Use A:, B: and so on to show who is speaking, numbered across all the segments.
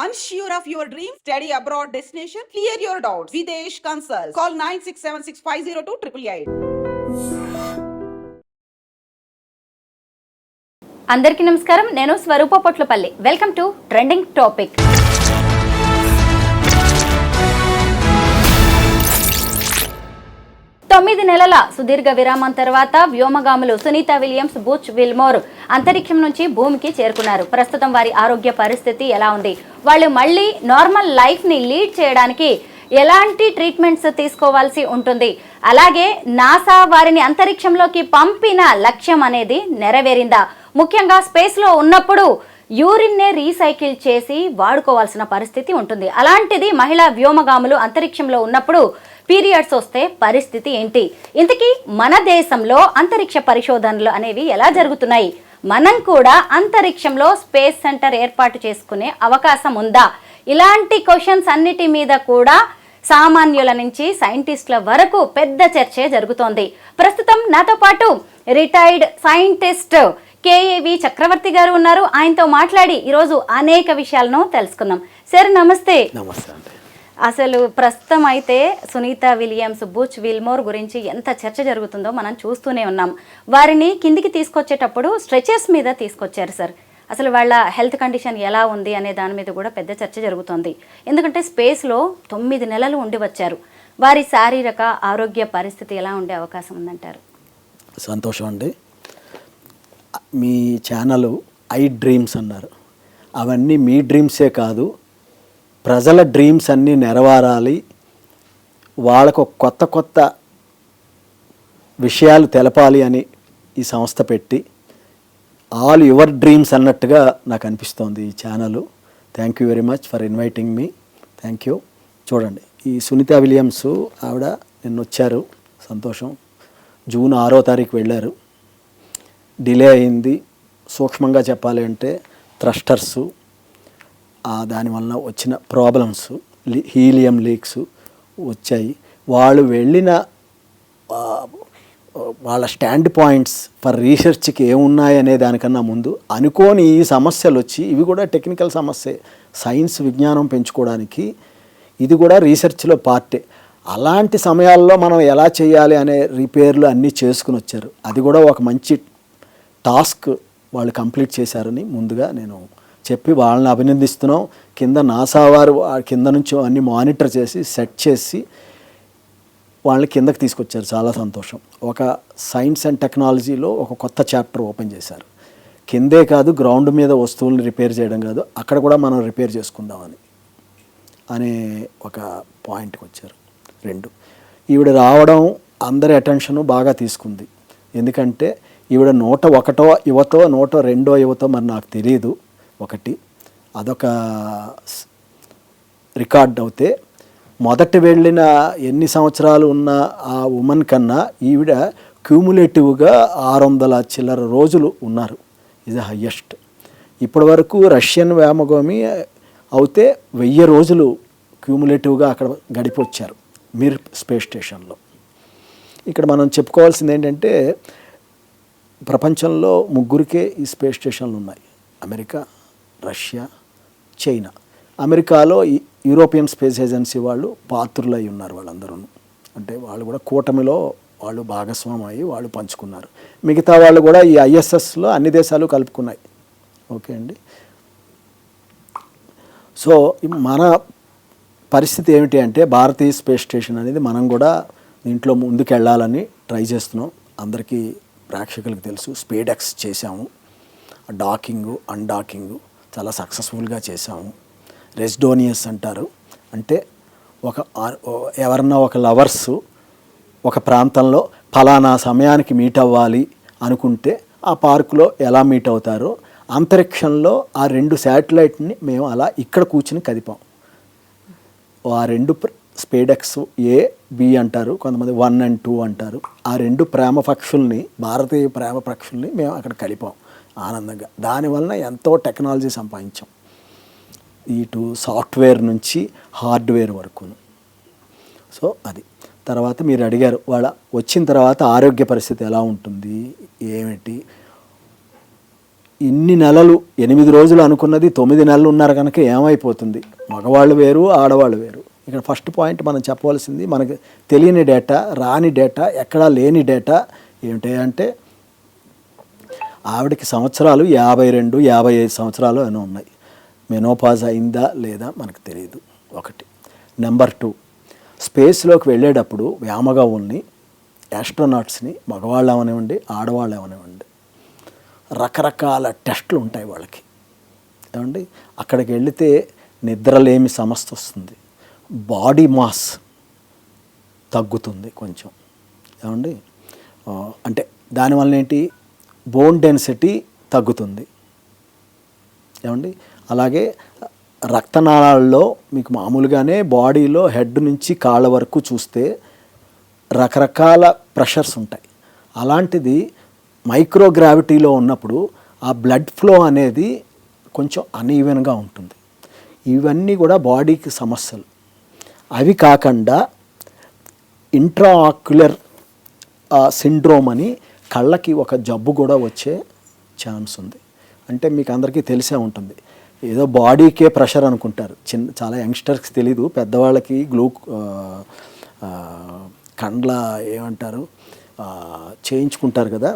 A: Unsure of your dream? Study abroad destination? Clear your doubts. Videsh Consult. Call 9676502888.
B: అందరికీ నమస్కారం. నేను Swarupa Potlapalli. Welcome to trending topic. తొమ్మిది నెలల సుదీర్ఘ విరామం తర్వాత వ్యోమగాములు సునీత విలియమ్స్, బూచ్ విల్మోర్ అంతరిక్షం నుంచి భూమికి చేరుకున్నారు. ప్రస్తుతం వారి ఆరోగ్య పరిస్థితి ఎలా ఉంది, వాళ్ళు మళ్ళీ నార్మల్ లైఫ్ని లీడ్ చేయడానికి ఎలాంటి ట్రీట్మెంట్స్ తీసుకోవాల్సి ఉంటుంది, అలాగే నాసా వారిని అంతరిక్షంలోకి పంపిన లక్ష్యం అనేది నెరవేరిందా, ముఖ్యంగా స్పేస్లో ఉన్నప్పుడు యూరిన్నే రీసైకిల్ చేసి వాడుకోవాల్సిన పరిస్థితి ఉంటుంది. అలాంటిది మహిళా వ్యోమగాములు అంతరిక్షంలో ఉన్నప్పుడు పీరియడ్స్ వస్తే పరిస్థితి ఏంటి, ఇంతకీ మన దేశంలో అంతరిక్ష పరిశోధనలు అనేవి ఎలా జరుగుతున్నాయి, మనం కూడా అంతరిక్షంలో స్పేస్ సెంటర్ ఏర్పాటు చేసుకునే అవకాశం ఉందా, ఇలాంటి క్వశ్చన్స్ అన్నిటి మీద కూడా సామాన్యుల నుంచి సైంటిస్టుల వరకు పెద్ద చర్చే జరుగుతోంది. ప్రస్తుతం నాతో పాటు రిటైర్డ్ సైంటిస్ట్ కేఏవి చక్రవర్తి గారు ఉన్నారు. ఆయనతో మాట్లాడి ఈరోజు అనేక విషయాలను తెలుసుకుందాం. సార్ నమస్తే.
C: నమస్తే అండి.
B: అసలు ప్రస్తుతం అయితే సునీత విలియమ్స్, బూచ్ విల్మోర్ గురించి ఎంత చర్చ జరుగుతుందో మనం చూస్తూనే ఉన్నాం. వారిని కిందికి తీసుకొచ్చేటప్పుడు స్ట్రెచర్స్ మీద తీసుకొచ్చారు సార్. అసలు వాళ్ళ హెల్త్ కండిషన్ ఎలా ఉంది అనే దాని మీద కూడా పెద్ద చర్చ జరుగుతోంది. ఎందుకంటే స్పేస్లో 9 నెలలు ఉండి వచ్చారు. వారి శారీరక ఆరోగ్య పరిస్థితి ఎలా ఉండే అవకాశం ఉందంటారు?
C: సంతోషం అండి. మీ ఛానల్ ఐ డ్రీమ్స్ అన్నారు. అవన్నీ మీ డ్రీమ్సే కాదు, ప్రజల డ్రీమ్స్ అన్నీ నెరవేరాలి, వాళ్ళకు కొత్త కొత్త విషయాలు తెలపాలి అని ఈ సంస్థ పెట్టి ఆల్ యువర్ డ్రీమ్స్ అన్నట్టుగా నాకు అనిపిస్తోంది ఈ channel. Thank you very much for inviting me. Thank you. చూడండి, ఈ సునీత విలియమ్స్ ఆవిడ నిన్న వచ్చారు, సంతోషం. జూన్ 6వ తారీఖు వెళ్ళారు, డిలే అయింది. సూక్ష్మంగా చెప్పాలి అంటే థ్రస్టర్సు, దానివల్ల వచ్చిన ప్రాబ్లమ్స్, హీలియం లీక్స్ వచ్చాయి. వాళ్ళు వెళ్ళిన వాళ్ళ స్టాండ్ పాయింట్స్ ఫర్ రీసెర్చ్కి ఏమున్నాయనే దానికన్నా ముందు అనుకోని ఈ సమస్యలు వచ్చి, ఇవి కూడా టెక్నికల్ సమస్యే, సైన్స్ విజ్ఞానం పెంచుకోవడానికి ఇది కూడా రీసెర్చ్లో పార్టే. అలాంటి సమయాల్లో మనం ఎలా చేయాలి అనే రిపేర్లు అన్నీ చేసుకుని వచ్చారు. అది కూడా ఒక మంచి టాస్క్ వాళ్ళు కంప్లీట్ చేశారని ముందుగా నేను చెప్పి వాళ్ళని అభినందిస్తున్నాం. కింద నాసా వారు కింద నుంచి అన్ని మానిటర్ చేసి సెట్ చేసి వాళ్ళని కిందకి తీసుకొచ్చారు. చాలా సంతోషం. ఒక సైన్స్ అండ్ టెక్నాలజీలో ఒక కొత్త చాప్టర్ ఓపెన్ చేశారు. కిందే కాదు, గ్రౌండ్ మీద వస్తువులను రిపేర్ చేయడం కాదు, అక్కడ కూడా మనం రిపేర్ చేసుకుందామని అనే ఒక పాయింట్కి వచ్చారు. 2, ఈవిడ రావడం అందరి అటెన్షను బాగా తీసుకుంది. ఎందుకంటే ఈవిడ 101వ యువతో 102వ యువతో మరి నాకు తెలియదు. 1 అదొక రికార్డ్ అవుతే, మొదట వెళ్ళిన ఎన్ని సంవత్సరాలు ఉన్న ఆ ఉమెన్ కన్నా ఈవిడ క్యూములేటివ్గా 600 చిల్లర రోజులు ఉన్నారు. ఇది హయ్యెస్ట్. ఇప్పటి వరకు రష్యన్ వ్యోమగామి అవుతే 1000 రోజులు క్యూములేటివ్గా అక్కడ గడిపొచ్చారు మిర్ స్పేస్ స్టేషన్లో. ఇక్కడ మనం చెప్పుకోవాల్సింది ఏంటంటే, ప్రపంచంలో 3కే ఈ స్పేస్ స్టేషన్లు ఉన్నాయి: అమెరికా, రష్యా, చైనా. అమెరికాలో యూరోపియన్ స్పేస్ ఏజెన్సీ వాళ్ళు పాత్రులై ఉన్నారు. వాళ్ళందరూ అంటే వాళ్ళు కూడా కూటమిలో వాళ్ళు భాగస్వామి అయ్యి వాళ్ళు పంచుకున్నారు. మిగతా వాళ్ళు కూడా ఈ ఐఎస్ఎస్లో అన్ని దేశాలు కలుపుకున్నాయి. ఓకే అండి. సో మన పరిస్థితి ఏమిటి అంటే, భారతీయ స్పేస్ స్టేషన్ అనేది మనం కూడా దీంట్లో ముందుకెళ్ళాలని ట్రై చేస్తున్నాం. అందరికీ ప్రేక్షకులకు తెలుసు, స్పేడెక్స్ చేసాము, డాకింగు అన్డాకింగు చాలా సక్సెస్ఫుల్గా చేసాము. రెస్డోనియస్ అంటారు, అంటే ఎవరన్నా ఒక లవర్స్ ఒక ప్రాంతంలో ఫలానా సమయానికి మీట్ అవ్వాలి అనుకుంటే ఆ పార్కులో ఎలా మీట్ అవుతారో, అంతరిక్షంలో ఆ 2 శాటిలైట్ని మేము అలా ఇక్కడ కూర్చుని కదిపాం. ఆ 2 స్పేడెక్స్ A, B అంటారు, కొంతమంది 1 and 2 అంటారు. ఆ 2 ప్రేమ పక్షుల్ని, భారతీయ ప్రేమ పక్షుల్ని మేము అక్కడ కలిపాం ఆనందంగా. దానివల్ల ఎంతో టెక్నాలజీ సంపాదించాం, ఇటు సాఫ్ట్వేర్ నుంచి హార్డ్వేర్ వరకు. సో అది తర్వాత మీరు అడిగారు, వాళ్ళ వచ్చిన తర్వాత ఆరోగ్య పరిస్థితి ఎలా ఉంటుంది ఏమిటి. ఇన్ని నెలలు 8 రోజులు అనుకున్నది 9 నెలలు ఉన్నారు కనుక ఏమైపోతుంది? మగవాళ్ళు వేరు, ఆడవాళ్ళు వేరు. ఇక్కడ ఫస్ట్ పాయింట్ మనం చెప్పవలసింది, మనకు తెలియని డేటా, రాని డేటా, ఎక్కడా లేని డేటా ఏమిటి అంటే ఆవిడకి సంవత్సరాలు 52, 55 సంవత్సరాలు అని ఉన్నాయి. మెనోపాజ్ అయిందా లేదా మనకు తెలియదు. ఒకటి. నెంబర్ 2, స్పేస్లోకి వెళ్ళేటప్పుడు వ్యామగవుల్ని, యాస్ట్రోనాట్స్ని, మగవాళ్ళు అవనివ్వండి, ఆడవాళ్ళు అవనివ్వండి, రకరకాల టెస్టులు ఉంటాయి వాళ్ళకి. ఏమండి, అక్కడికి వెళితే నిద్రలేమి సమస్య వస్తుంది, బాడీ మాస్ తగ్గుతుంది కొంచెం. ఏమండి, అంటే దానివల్ల ఏంటి, బోన్ డెన్సిటీ తగ్గుతుంది. ఏమండి, అలాగే రక్తనాళాల్లో మీకు మామూలుగానే బాడీలో హెడ్ నుంచి కాళ్ళ వరకు చూస్తే రకరకాల ప్రెషర్స్ ఉంటాయి. అలాంటిది మైక్రోగ్రావిటీలో ఉన్నప్పుడు ఆ బ్లడ్ ఫ్లో అనేది కొంచెం అన్ఈవెన్గా ఉంటుంది. ఇవన్నీ కూడా బాడీకి సమస్యలు. అవి కాకుండా ఇంట్రాఆక్యులర్ సిండ్రోమ్ అని కళ్ళకి ఒక జబ్బు కూడా వచ్చే ఛాన్స్ ఉంది. అంటే మీకు అందరికీ తెలిసే ఉంటుంది, ఏదో బాడీకే ప్రెషర్ అనుకుంటారు. చాలా యంగ్స్టర్స్కి తెలీదు, పెద్దవాళ్ళకి ఏమంటారు చేయించుకుంటారు కదా,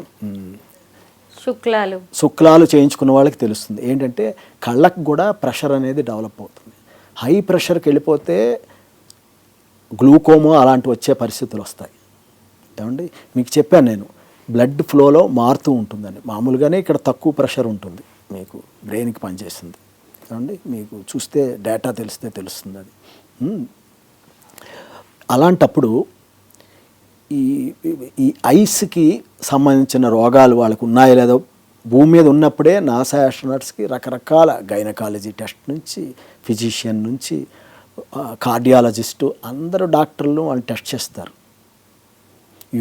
C: శుక్లాలు చేయించుకున్న వాళ్ళకి తెలుస్తుంది. ఏంటంటే కళ్ళకు కూడా ప్రెషర్ అనేది డెవలప్ అవుతుంది. హై ప్రెషర్కి వెళ్ళిపోతే గ్లూకోమా అలాంటివి వచ్చే పరిస్థితులు వస్తాయి. ఏమండి, మీకు చెప్పాను నేను, బ్లడ్ ఫ్లోలో మారుతూ ఉంటుందని. మామూలుగానే ఇక్కడ తక్కువ ప్రెషర్ ఉంటుంది, మీకు బ్రెయిన్కి పనిచేస్తుంది. ఏమండి, మీకు చూస్తే డేటా తెలిస్తే తెలుస్తుంది అది. అలాంటప్పుడు ఈ ఐస్కి సంబంధించిన రోగాలు వాళ్ళకు ఉన్నాయో లేదో భూమి మీద ఉన్నప్పుడే నాసా ఆస్ట్రోనాట్స్కి రకరకాల గైనకాలజీ టెస్ట్ నుంచి, ఫిజిషియన్ నుంచి, కార్డియాలజిస్టు, అందరూ డాక్టర్లు వాళ్ళు టెస్ట్ చేస్తారు.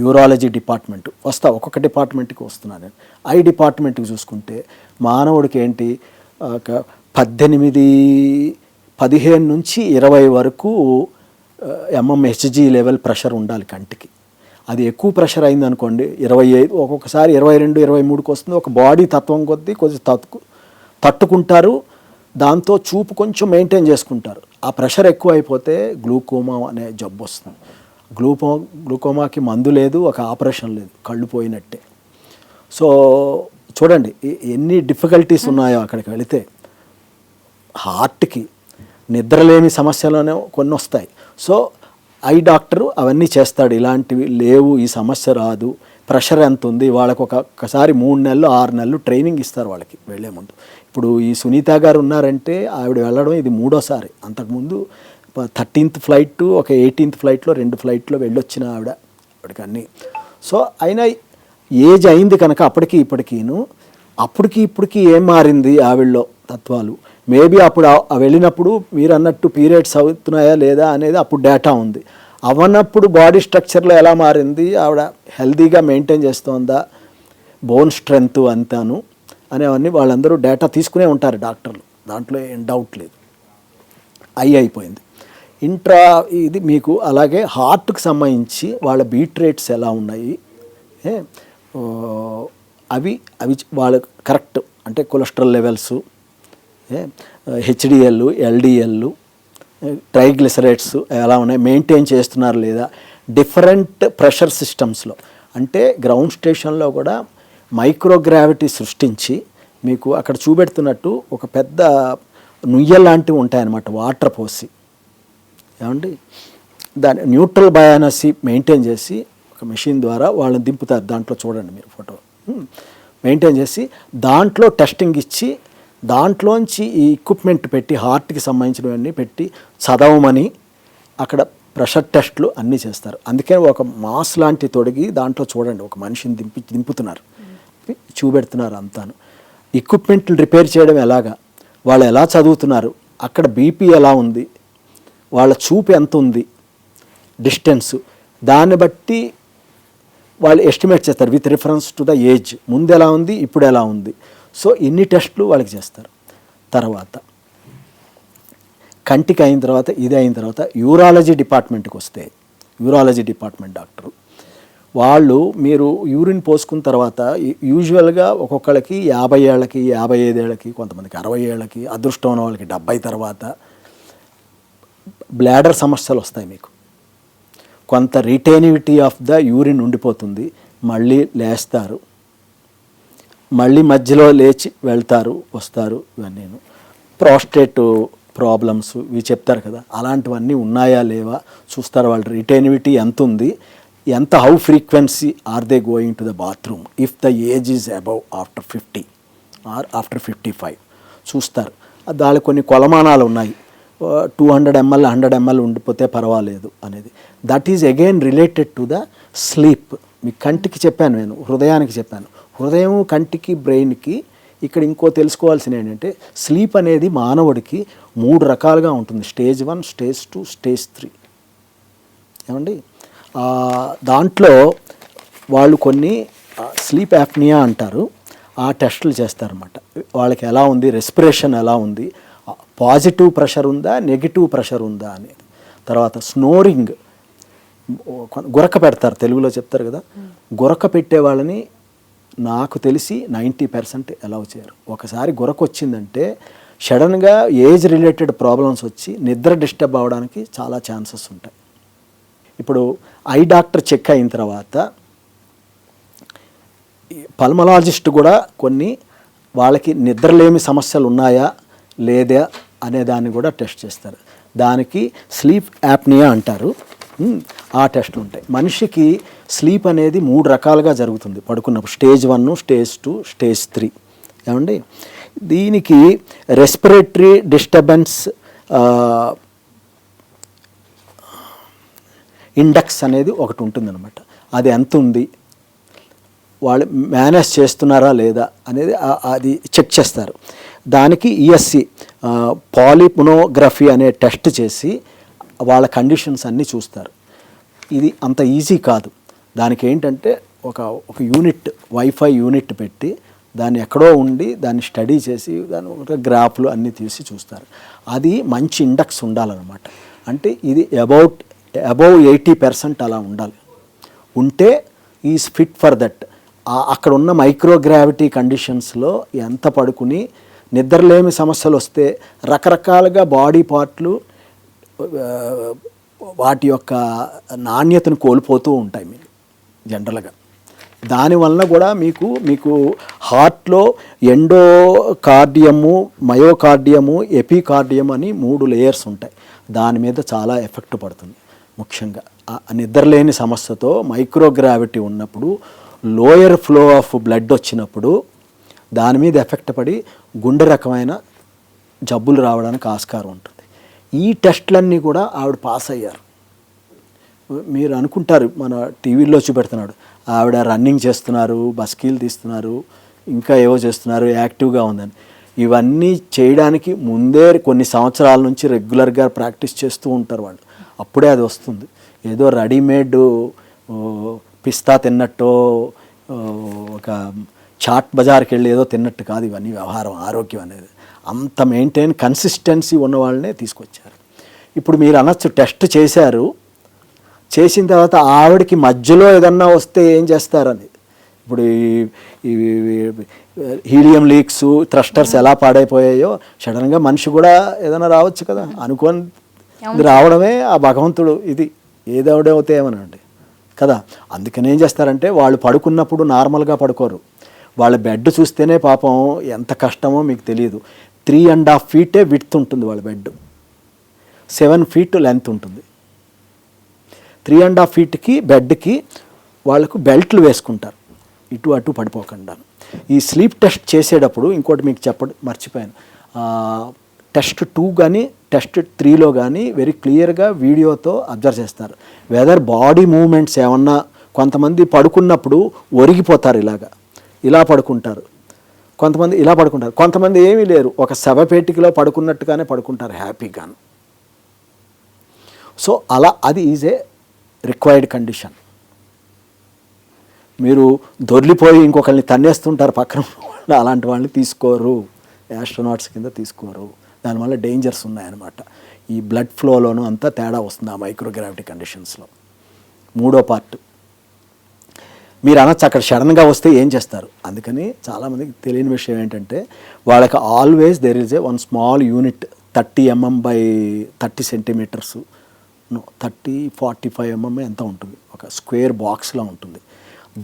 C: యూరాలజీ డిపార్ట్మెంట్ ఒక్కొక్క డిపార్ట్మెంట్కి వస్తున్నాను నేను. ఐ డిపార్ట్మెంట్కి చూసుకుంటే మానవుడికి ఏంటి, 15 నుంచి 20 వరకు mmHg లెవెల్ ప్రెషర్ ఉండాలి కంటికి. అది ఎక్కువ ప్రెషర్ అయిందనుకోండి 25, ఒక్కొక్కసారి 22, 23కి వస్తుంది. ఒక బాడీ తత్వం కొద్దీ కొంచెం తట్టుకుంటారు, దాంతో చూపు కొంచెం మెయింటైన్ చేసుకుంటారు. ఆ ప్రెషర్ ఎక్కువ అయిపోతే గ్లూకోమా అనే జబ్బు వస్తుంది. గ్లూకోమాకి మందు లేదు, ఒక ఆపరేషన్ లేదు, కళ్ళు పోయినట్టే. సో చూడండి ఎన్ని డిఫికల్టీస్ ఉన్నాయో అక్కడికి వెళితే. హార్ట్కి నిద్రలేని సమస్యలోనే కొన్ని వస్తాయి. సో ఐ డాక్టరు అవన్నీ చేస్తాడు, ఇలాంటివి లేవు, ఈ సమస్య రాదు, ప్రెషర్ ఎంత ఉంది, వాళ్ళకు ఒక్కసారి 3 నెలలు 6 నెలలు ట్రైనింగ్ ఇస్తారు వాళ్ళకి వెళ్ళే ముందు. ఇప్పుడు ఈ సునీత గారు ఉన్నారంటే ఆవిడ వెళ్ళడం ఇది 3వసారి. అంతకుముందు 13th ఫ్లైట్, ఒక 18th ఫ్లైట్లో 2 ఫ్లైట్లో వెళ్ళొచ్చిన ఆవిడకి అన్నీ. సో అయినా ఏజ్ అయింది కనుక అప్పటికి ఇప్పటికీ ఏం మారింది ఆవిడలో తత్వాలు. మేబీ అప్పుడు వెళ్ళినప్పుడు మీరు అన్నట్టు పీరియడ్స్ అవుతున్నాయా లేదా అనేది అప్పుడు డేటా ఉంది. అవన్నప్పుడు బాడీ స్ట్రక్చర్లో ఎలా మారింది, ఆవిడ హెల్తీగా మెయింటైన్ చేస్తోందా, బోన్ స్ట్రెంగ్త్ అంతాను అనేవన్నీ వాళ్ళందరూ డేటా తీసుకునే ఉంటారు డాక్టర్లు, దాంట్లో ఏం డౌట్ లేదు. అయిపోయింది. ఇది మీకు అలాగే హార్ట్కి సంబంధించి వాళ్ళ బీట్ రేట్స్ ఎలా ఉన్నాయి, అవి వాళ్ళ కరెక్ట్ అంటే cholesterol levels, HDL, LDL, triglycerides ఎలా ఉన్నాయి, మెయింటైన్ చేస్తున్నారు లేదా. డిఫరెంట్ ప్రెషర్ సిస్టమ్స్లో అంటే గ్రౌండ్ స్టేషన్లో కూడా మైక్రోగ్రావిటీ సృష్టించి మీకు అక్కడ చూపెడుతున్నట్టు ఒక పెద్ద నుయ్యల్ లాంటివి ఉంటాయన్నమాట, వాటర్ పోసి. ఏమండి, దాని న్యూట్రల్ బయానసీ మెయింటైన్ చేసి ఒక మెషిన్ ద్వారా వాళ్ళని దింపుతారు. దాంట్లో చూడండి మీరు ఫోటో మెయింటైన్ చేసి దాంట్లో టెస్టింగ్ ఇచ్చి దాంట్లోంచి ఈ ఎక్విప్మెంట్ పెట్టి హార్ట్కి సంబంధించినవన్నీ పెట్టి చదవమని అక్కడ ప్రెషర్ టెస్ట్లు అన్నీ చేస్తారు. అందుకే ఒక మాస్ లాంటి తొడిగి దాంట్లో చూడండి ఒక మనిషిని దింపుతున్నారు, చూపెడుతున్నారు అంతాను. ఎక్విప్మెంట్లు రిపేర్ చేయడం ఎలాగా, వాళ్ళు ఎలా చదువుతున్నారు, అక్కడ బీపీ ఎలా ఉంది, వాళ్ళ చూపు ఎంత ఉంది, డిస్టెన్స్, దాన్ని బట్టి వాళ్ళు ఎస్టిమేట్ చేస్తారు with reference to the age. ముందు ఎలా ఉంది, ఇప్పుడు ఎలా ఉంది. సో ఇన్ని టెస్టులు వాళ్ళకి చేస్తారు. తర్వాత కంటికి అయిన తర్వాత ఇది అయిన తర్వాత యూరాలజీ డిపార్ట్మెంట్కి వస్తే, యూరాలజీ డిపార్ట్మెంట్ డాక్టరు వాళ్ళు మీరు యూరిన్ పోసుకున్న తర్వాత యూజువల్గా ఒక్కొక్కళ్ళకి 50 ఏళ్ళకి 55 ఏళ్ళకి కొంతమందికి 60 ఏళ్ళకి అదృష్టం ఉన్న వాళ్ళకి 70 తర్వాత బ్లాడర్ సమస్యలు వస్తాయి. మీకు కొంత రిటైనివిటీ ఆఫ్ ద యూరిన్ ఉండిపోతుంది. మళ్ళీ లేస్తారు, మళ్ళీ మధ్యలో లేచి వెళ్తారు వస్తారు. ఇవన్నీ ప్రోస్టేట్ ప్రాబ్లమ్స్ ఇవి చెప్తారు కదా, అలాంటివన్నీ ఉన్నాయా లేవా చూస్తారు. వాళ్ళ రిటైనివిటీ ఎంత ఉంది, ఎంత how frequency are they going to the bathroom if the age is above after 50 or after 55 చూస్తారు. దానికి కొన్ని కొలమానాలు ఉన్నాయి. 200 ml 100 ml ఉండిపోతే పర్వాలేదు అనేది. That is again related to the sleep. మీ కంటికి చెప్పాను నేను, హృదయానికి చెప్పాను. హృదయం, కంటికి, బ్రెయిన్కి ఇక్కడ ఇంకో తెలుసుకోవాల్సిన ఏంటంటే స్లీప్ అనేది మానవుడికి 3 రకాలుగా ఉంటుంది. Stage 1, stage 2, stage 3. ఏమండి, దాంట్లో వాళ్ళు కొన్ని స్లీప్ యాప్నియా అంటారు, ఆ టెస్టులు చేస్తారన్నమాట. వాళ్ళకి ఎలా ఉంది, రెస్పిరేషన్ ఎలా ఉంది, పాజిటివ్ ప్రెషర్ ఉందా నెగిటివ్ ప్రెషర్ ఉందా అనేది. తర్వాత స్నోరింగ్, గురక పెడతారు, తెలుగులో చెప్తారు కదా. గురక పెట్టే వాళ్ళని నాకు తెలిసి 90% అలౌ చేయరు. ఒకసారి గురక వచ్చిందంటే సడన్గా ఏజ్ రిలేటెడ్ ప్రాబ్లమ్స్ వచ్చి నిద్ర డిస్టర్బ్ అవ్వడానికి చాలా ఛాన్సెస్ ఉంటాయి. ఇప్పుడు ఐ డాక్టర్ చెక్ అయిన తర్వాత పల్మనాలజిస్ట్ కూడా కొన్ని వాళ్ళకి నిద్రలేమి సమస్యలు ఉన్నాయా లేదా అనే దాన్ని కూడా టెస్ట్ చేస్తారు. దానికి స్లీప్ యాప్నియా అంటారు. ఆ టెస్ట్లు ఉంటాయి. మనిషికి స్లీప్ అనేది 3 రకాలుగా జరుగుతుంది పడుకున్నప్పుడు. Stage 1, stage 2, stage 3. ఏమండి, దీనికి రెస్పిరేటరీ డిస్టర్బెన్స్ ఇండెక్స్ అనేది ఒకటి ఉంటుందన్నమాట. అది ఎంత ఉంది, వాళ్ళు మేనేజ్ చేస్తున్నారా లేదా అనేది అది చెక్ చేస్తారు. దానికి ఈఎస్సి పాలిమోనోగ్రఫీ అనే టెస్ట్ చేసి వాళ్ళ కండిషన్స్ అన్నీ చూస్తారు. ఇది అంత ఈజీ కాదు. దానికి ఏంటంటే ఒక యూనిట్, వైఫై యూనిట్ పెట్టి దాన్ని ఎక్కడో ఉండి దాన్ని స్టడీ చేసి దాని ఒక గ్రాఫ్లు అన్నీ తీసి చూస్తారు. అది మంచి ఇండెక్స్ ఉండాలన్నమాట. అంటే ఇది అబౌవ్ 80% అలా ఉండాలి. ఉంటే ఈజ్ ఫిట్ ఫర్ దట్. అక్కడ ఉన్న మైక్రోగ్రావిటీ కండిషన్స్లో ఎంత పడుకుని నిద్రలేమి సమస్యలు వస్తే రకరకాలుగా బాడీ పార్ట్లు వాటి యొక్క నాణ్యతను కోల్పోతూ ఉంటాయి మీకు జనరల్గా. దానివల్ల కూడా మీకు హార్ట్లో ఎండోకార్డియము, మయోకార్డియము, ఎపికార్డియం అని 3 లేయర్స్ ఉంటాయి. దాని మీద చాలా ఎఫెక్ట్ పడుతుంది. ముఖ్యంగా నిద్రలేని సమస్యతో మైక్రోగ్రావిటీ ఉన్నప్పుడు, లోయర్ ఫ్లో ఆఫ్ బ్లడ్ వచ్చినప్పుడు దాని మీద ఎఫెక్ట్ పడి గుండె రకమైన జబ్బులు రావడానికి ఆస్కారం ఉంటుంది. ఈ టెస్ట్లన్నీ కూడా ఆవిడ పాస్ అయ్యారు. మీరు అనుకుంటారు మన టీవీలో చూపెడుతున్నాడు, ఆవిడ రన్నింగ్ చేస్తున్నారు, బస్కీలు తీస్తున్నారు, ఇంకా ఏవో చేస్తున్నారు, యాక్టివ్గా ఉందని. ఇవన్నీ చేయడానికి ముందే కొన్ని సంవత్సరాల నుంచి రెగ్యులర్గా ప్రాక్టీస్ చేస్తూ ఉంటారు వాళ్ళు. అప్పుడే అది వస్తుంది. ఏదో రెడీమేడ్ పిస్తా తిన్నట్టో ఒక చాట్ బజార్కి వెళ్ళి ఏదో తిన్నట్టు కాదు ఇవన్నీ వ్యవహారం. ఆరోగ్యం అనేది అంత కన్సిస్టెన్సీ ఉన్న వాళ్ళనే తీసుకొచ్చారు. ఇప్పుడు మీరు అనొచ్చు టెస్ట్ చేశారు, చేసిన తర్వాత ఆవిడకి మధ్యలో ఏదన్నా వస్తే ఏం చేస్తారని. ఇప్పుడు ఈ హీలియం లీక్స్, థ్రస్టర్స్ ఎలా పాడైపోయాయో సడన్గా మనిషి కూడా ఏదైనా రావచ్చు కదా. అనుకోని రావడమే ఆ భగవంతుడు. ఇది ఏదవుతే ఏమనండి కదా. అందుకని ఏం చేస్తారంటే వాళ్ళు పడుకున్నప్పుడు నార్మల్గా పడుకోరు. వాళ్ళ బెడ్ చూస్తేనే పాపం ఎంత కష్టమో మీకు తెలియదు. 3.5 feet విడ్త్ ఉంటుంది వాళ్ళ బెడ్, 7 feet లెంత్ ఉంటుంది. 3.5 feetకి బెడ్కి వాళ్ళకు బెల్ట్లు వేసుకుంటారు ఇటు అటు పడిపోకుండా. ఈ స్లీప్ టెస్ట్ చేసేటప్పుడు ఇంకోటి మీకు చెప్పడం మర్చిపోయాను. టెస్ట్ 2 కానీ టెస్ట్ 3లో కానీ వెరీ క్లియర్గా వీడియోతో అబ్జర్వ్ చేస్తారు. వెదర్ బాడీ మూమెంట్స్ ఏమన్నా, కొంతమంది పడుకున్నప్పుడు ఒరిగిపోతారు, ఇలా పడుకుంటారు, కొంతమంది ఇలా పడుకుంటారు, కొంతమంది ఏమీ లేరు, ఒక శవపేటికలో పడుకున్నట్టుగానే పడుకుంటారు హ్యాపీగాను. సో అలా అది ఈజ్ ఏ రిక్వైర్డ్ కండిషన్. మీరు దొర్లిపోయి ఇంకొకరిని తన్నేస్తుంటారు పక్కన, అలాంటి వాళ్ళని తీసుకోరు, యాస్ట్రోనాట్స్ కింద తీసుకోరు. దానివల్ల డేంజర్స్ ఉన్నాయన్నమాట. ఈ బ్లడ్ ఫ్లోలోనూ అంతా తేడా వస్తుంది ఆ మైక్రోగ్రావిటీ కండిషన్స్లో. 3వ పార్ట్ మీరు అనొచ్చు అక్కడ సడన్గా వస్తే ఏం చేస్తారు. అందుకని చాలామందికి తెలియని విషయం ఏంటంటే వాళ్ళకి always there is a one small unit 30 mm by 30 centimeters 45 mm ఎంత ఉంటుంది, ఒక స్క్వేర్ బాక్స్లా ఉంటుంది.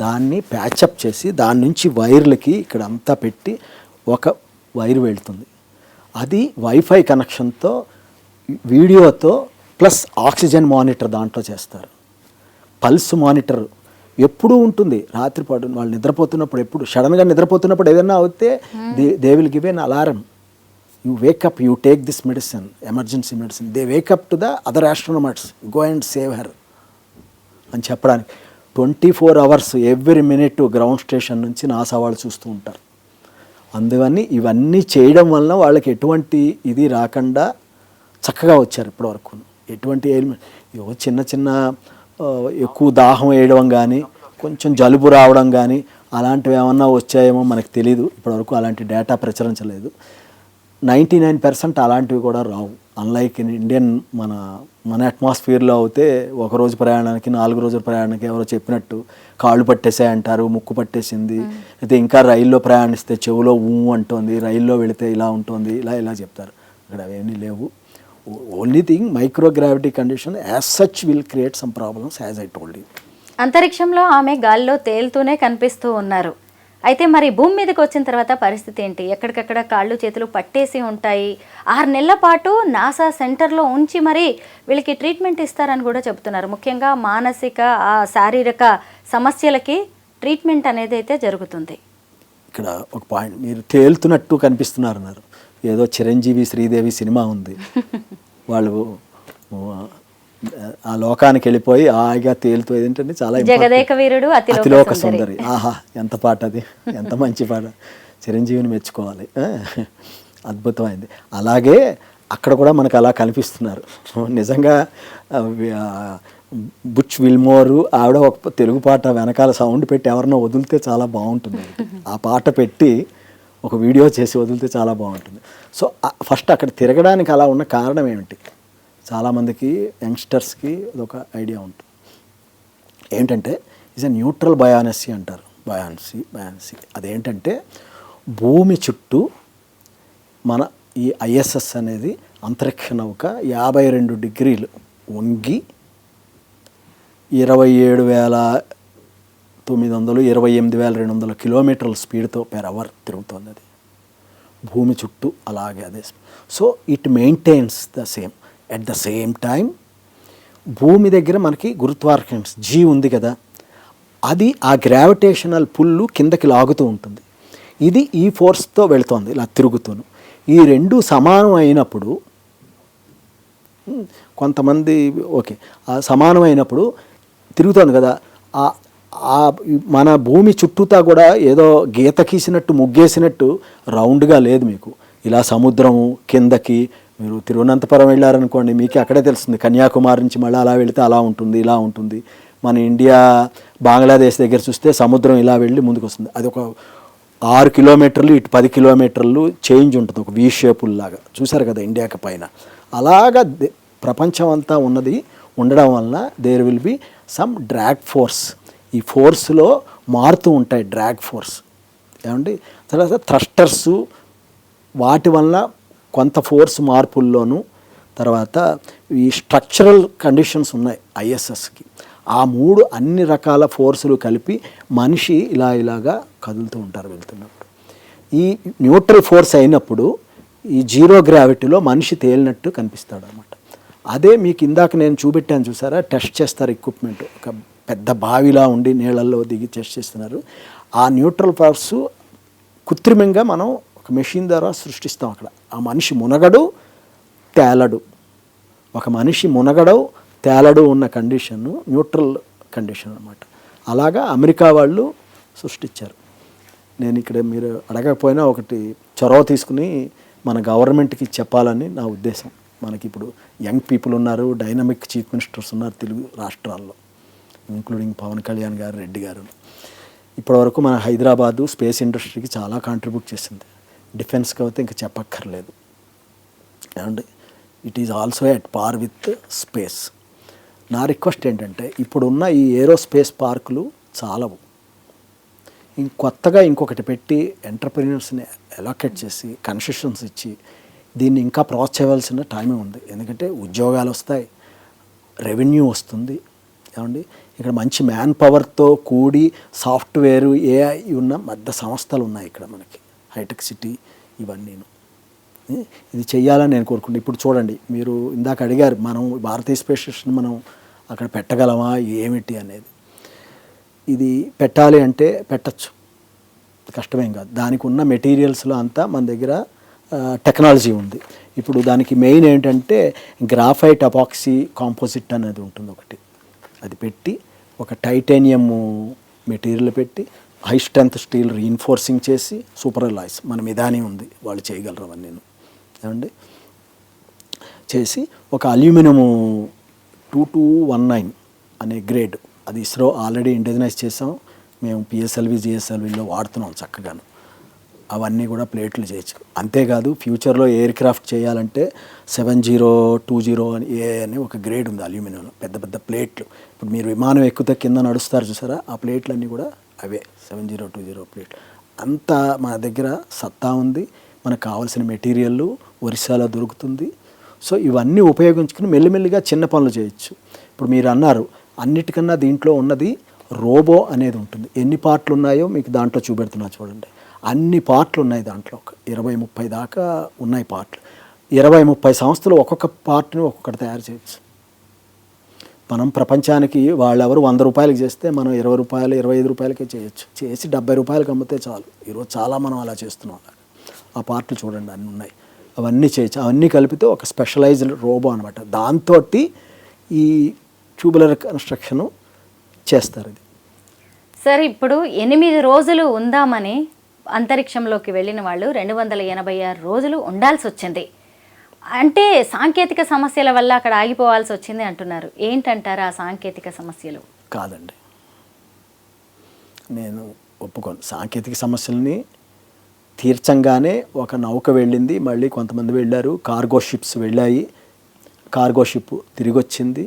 C: దాన్ని ప్యాచప్ చేసి దాని నుంచి వైర్లకి ఇక్కడ అంతా పెట్టి ఒక వైర్ వెళ్తుంది. అది వైఫై కనెక్షన్తో వీడియోతో ప్లస్ ఆక్సిజన్ మానిటర్ దాంట్లో చేస్తారు. పల్స్ మానిటర్ ఎప్పుడూ ఉంటుంది. రాత్రిపాటు వాళ్ళు నిద్రపోతున్నప్పుడు, ఎప్పుడు సడన్గా నిద్రపోతున్నప్పుడు ఏదైనా అవుతే they will give an alarm. You wake up, you take this medicine, emergency medicine. They wake up to the other astronomers, go and save her అని చెప్పడానికి 24 hours every minute ground station నుంచి నాసా వాళ్ళు చూస్తూ ఉంటారు. అందువని ఇవన్నీ చేయడం వలన వాళ్ళకి ఎటువంటి ఇది రాకుండా చక్కగా వచ్చారు ఇప్పటివరకు. ఎటువంటి చిన్న చిన్న ఎక్కువ దాహం వేయడం కానీ, కొంచెం జలుబు రావడం కానీ అలాంటివి ఏమన్నా వచ్చాయేమో మనకు తెలీదు. ఇప్పటివరకు అలాంటి డేటా ప్రచురించలేదు. 99% అలాంటివి కూడా రావు. అన్లైక్ ఇన్ ఇండియన్ మన అట్మాస్ఫియర్లో అయితే ఒకరోజు ప్రయాణానికి 4 రోజుల ప్రయాణానికి ఎవరో చెప్పినట్టు కాళ్ళు పట్టేసాయి అంటారు, ముక్కు పట్టేసింది. అయితే ఇంకా రైల్లో ప్రయాణిస్తే చెవులో అంటుంది, రైల్లో వెళితే ఇలా ఉంటుంది, ఇలా చెప్తారు. ఇక్కడ అవేమీ లేవు. Only thing microgravity condition as such will create some problems as I told you.
B: అంతరిక్షంలో ఆమె గాల్లో తేలుతూనే కనిపిస్తూ ఉన్నారు. అయితే మరి భూమి మీదకి వచ్చిన తర్వాత పరిస్థితి ఏంటి? ఎక్కడికక్కడ కాళ్ళు చేతులు పట్టేసి ఉంటాయి. 6 నెలల పాటు నాసా సెంటర్లో ఉంచి మరి వీళ్ళకి ట్రీట్మెంట్ ఇస్తారని కూడా చెబుతున్నారు. ముఖ్యంగా మానసిక శారీరక సమస్యలకి ట్రీట్మెంట్ అనేది అయితే జరుగుతుంది.
C: ఇక్కడ ఒక పాయింట్, మీరు తేలుతున్నట్టు కనిపిస్తున్నారు అన్నారు. ఏదో చిరంజీవి శ్రీదేవి సినిమా ఉంది, వాళ్ళు ఆ లోకానికి వెళ్ళిపోయి హాయిగా తేలుతూ ఏంటంటే చాలా
B: జగదేక వీరుడు
C: అతిలోక సుందరి. ఆహా, ఎంత పాట అది, ఎంత మంచి పాట. చిరంజీవిని మెచ్చుకోవాలి, అద్భుతమైంది. అలాగే అక్కడ కూడా మనకు అలా కనిపిస్తున్నారు. నిజంగా బుచ్ విల్మోరు ఆవిడ ఒక తెలుగు పాట వెనకాల సౌండ్ పెట్టి ఎవరినో వదిలితే చాలా బాగుంటుంది. ఆ పాట పెట్టి ఒక వీడియో చేసి వదిలితే చాలా బాగుంటుంది. సో ఫస్ట్ అక్కడ తిరగడానికి అలా ఉన్న కారణం ఏమిటి? చాలామందికి యంగ్స్టర్స్కి అదొక ఐడియా ఉంటుంది. ఏంటంటే ఈజ్ ఎ న్యూట్రల్ బయానసీ అంటారు. బయానసీ అదేంటంటే భూమి చుట్టూ మన ఈ ఐఎస్ఎస్ అనేది అంతరిక్ష నౌక 52 degrees వంగి 27,900 28,200 kilometers స్పీడ్తో per hour తిరుగుతుంది. అది భూమి చుట్టూ అలాగే అదే. So it maintains the same. At the same time భూమి దగ్గర మనకి గురుత్వాకర్షణ జీ ఉంది కదా, అది ఆ గ్రావిటేషనల్ పుల్లు కిందకి లాగుతూ ఉంటుంది. ఇది ఈ ఫోర్స్తో వెళుతోంది ఇలా తిరుగుతూను. ఈ రెండు సమానం అయినప్పుడు కొంతమంది ఓకే సమానం అయినప్పుడు తిరుగుతోంది కదా, మన భూమి చుట్టూతా కూడా ఏదో గీత గీసినట్టు ముగ్గేసినట్టు రౌండ్గా లేదు. మీకు ఇలా సముద్రము కిందకి, మీరు తిరువనంతపురం వెళ్ళారనుకోండి మీకు అక్కడే తెలుస్తుంది. కన్యాకుమారి నుంచి మళ్ళీ అలా వెళితే అలా ఉంటుంది, ఇలా ఉంటుంది. మన ఇండియా బంగ్లాదేశ్ దగ్గర చూస్తే సముద్రం ఇలా వెళ్ళి ముందుకు వస్తుంది. అది ఒక 6 kilometers ఇటు 10 kilometers చేంజ్ ఉంటుంది, ఒక వీ షేపుల్ లాగా. చూసారు కదా ఇండియాకి పైన. అలాగా ప్రపంచం అంతా ఉండడం వలన there will be some drag force. ఈ ఫోర్స్లో మారుతూ ఉంటాయి డ్రాగ్ ఫోర్స్ ఏమండి. తర్వాత థ్రస్టర్సు, వాటి వలన కొంత ఫోర్స్ మార్పుల్లోనూ, తర్వాత ఈ స్ట్రక్చరల్ కండిషన్స్ ఉన్నాయి ఐఎస్ఎస్కి. ఆ 3 అన్ని రకాల ఫోర్సులు కలిపి మనిషి ఇలాగా కదులుతూ ఉంటారు వెళ్తున్నప్పుడు. ఈ న్యూట్రల్ ఫోర్స్ అయినప్పుడు ఈ జీరో గ్రావిటీలో మనిషి తేలినట్టు కనిపిస్తాడు అన్నమాట. అదే మీకు ఇందాక నేను చూపెట్టాను చూసారా, టెస్ట్ చేస్తారు ఎక్విప్మెంట్. ఒక పెద్ద బావిలా ఉండి నీళ్ళల్లో దిగి టెస్ట్ చేస్తున్నారు. ఆ న్యూట్రల్ ఫోర్సు కృత్రిమంగా మనం ఒక మెషిన్ ద్వారా సృష్టిస్తాం అక్కడ. ఆ మనిషి మునగడు తేలడు, ఒక మనిషి మునగడు తేలడు ఉన్న కండిషన్ న్యూట్రల్ కండిషన్ అన్నమాట. అలాగా అమెరికా వాళ్ళు సృష్టించారు. నేను ఇక్కడ మీరు అడగకపోయినా ఒకటి చొరవ తీసుకుని మన గవర్నమెంట్కి చెప్పాలని నా ఉద్దేశం. మనకి ఇప్పుడు యంగ్ పీపుల్ ఉన్నారు, డైనమిక్ చీఫ్ మినిస్టర్స్ ఉన్నారు తెలుగు రాష్ట్రాల్లో, ఇంక్లూడింగ్ పవన్ కళ్యాణ్ గారు, రెడ్డి గారు. ఇప్పటివరకు మన హైదరాబాదు స్పేస్ ఇండస్ట్రీకి చాలా కాంట్రిబ్యూట్ చేసింది. డిఫెన్స్కి అయితే ఇంకా చెప్పక్కర్లేదు. And it is also at par with space. నా రిక్వెస్ట్ ఏంటంటే ఇప్పుడున్న ఈ ఏరోస్పేస్ పార్కులు చాలవు. కొత్తగా ఇంకొకటి పెట్టి ఎంటర్ప్రీనర్స్ని అలొకేట్ చేసి కన్సెషన్స్ ఇచ్చి దీన్ని ఇంకా ప్రాసెస్ చేయవలసిన టైమే ఉంది. ఎందుకంటే ఉద్యోగాలు వస్తాయి, రెవెన్యూ వస్తుంది. ఏమండి ఇక్కడ మంచి మ్యాన్ పవర్తో కూడి సాఫ్ట్వేర్ ఏఐ ఉన్న పెద్ద సంస్థలు ఉన్నాయి ఇక్కడ మనకి, హైటెక్ సిటీ ఇవన్నీ. ఇది చెయ్యాలని నేను కోరుకుంటున్నాను. ఇప్పుడు చూడండి, మీరు ఇందాక అడిగారు మనం భారతీయ స్పేస్ స్టేషన్ మనం అక్కడ పెట్టగలమా ఏమిటి అనేది. ఇది పెట్టాలి అంటే పెట్టచ్చు, కష్టమేం కాదు. దానికి ఉన్న మెటీరియల్స్లో అంతా మన దగ్గర టెక్నాలజీ ఉంది. ఇప్పుడు దానికి మెయిన్ ఏంటంటే గ్రాఫైట్ అపాక్సీ కాంపోజిట్ అనేది ఉంటుంది ఒకటి, అది పెట్టి ఒక టైటానియం మెటీరియల్ పెట్టి హై స్ట్రెంత్ స్టీల్ రీఇన్ఫోర్సింగ్ చేసి సూపర్ అలాయ్స్ మన మిదాని ఉంది, వాళ్ళు చేయగలరు అవన్నీ ఏమండి చేసి ఒక అల్యూమినియం 2219 అనే గ్రేడ్, అది ఇస్రో ఆల్రెడీ ఇండిజినైజ్ చేసాం, మేము పిఎస్ఎల్వి జిఎస్ఎల్విలో వాడుతున్నాం చక్కగాను. అవన్నీ కూడా ప్లేట్లు చేయొచ్చు. అంతేకాదు ఫ్యూచర్లో ఎయిర్ క్రాఫ్ట్ చేయాలంటే 7020 అని ఒక గ్రేడ్ ఉంది అల్యూమినియంలో, పెద్ద పెద్ద ప్లేట్లు. ఇప్పుడు మీరు విమానం ఎక్కుతే కింద నడుస్తారు చూసారా, ఆ ప్లేట్లన్నీ కూడా అవే 7020 ప్లేట్లు. అంతా మన దగ్గర సత్తా ఉంది, మనకు కావాల్సిన మెటీరియల్ ఒరిస్సాలో దొరుకుతుంది. సో ఇవన్నీ ఉపయోగించుకుని మెల్లిమెల్లిగా చిన్న పనులు చేయొచ్చు. ఇప్పుడు మీరు అన్నారు అన్నిటికన్నా దీంట్లో ఉన్నది రోబో అనేది ఉంటుంది. ఎన్ని పార్ట్లు ఉన్నాయో మీకు దాంట్లో చూపెడుతున్నా చూడండి. అన్ని పార్ట్లు ఉన్నాయి దాంట్లో, 20-30 దాకా ఉన్నాయి పార్ట్లు. 20-30 సంస్థలు ఒక్కొక్క పార్ట్ని ఒక్కొక్కటి తయారు చేయొచ్చు. మనం ప్రపంచానికి వాళ్ళెవరు 100 రూపాయలకి చేస్తే మనం 20 రూపాయలు 25 రూపాయలకే చేయొచ్చు. చేసి 70 రూపాయలకి అమ్మితే చాలు. ఈరోజు చాలా మనం అలా చేస్తున్నాం. ఆ పార్ట్లు చూడండి అన్నీ ఉన్నాయి, అవన్నీ చేయొచ్చు. అవన్నీ కలిపితే ఒక స్పెషలైజ్డ్ రోబో అనమాట. దాంతో ఈ ట్యూబులర్ కన్స్ట్రక్షను చేస్తారు. ఇది
B: సార్ ఇప్పుడు 8 రోజులు ఉందామని అంతరిక్షంలోకి వెళ్ళిన వాళ్ళు 286 రోజులు ఉండాల్సి వచ్చింది. అంటే సాంకేతిక సమస్యల వల్ల అక్కడ ఆగిపోవాల్సి వచ్చింది అంటున్నారు. ఏంటంటారు ఆ సాంకేతిక సమస్యలు?
C: కాదండి, నేను ఒప్పుకోను. సాంకేతిక సమస్యల్ని తీర్చంగానే ఒక నౌక వెళ్ళింది, మళ్ళీ కొంతమంది వెళ్ళారు, కార్గో షిప్స్ వెళ్ళాయి, కార్గో షిప్ తిరిగి వచ్చింది.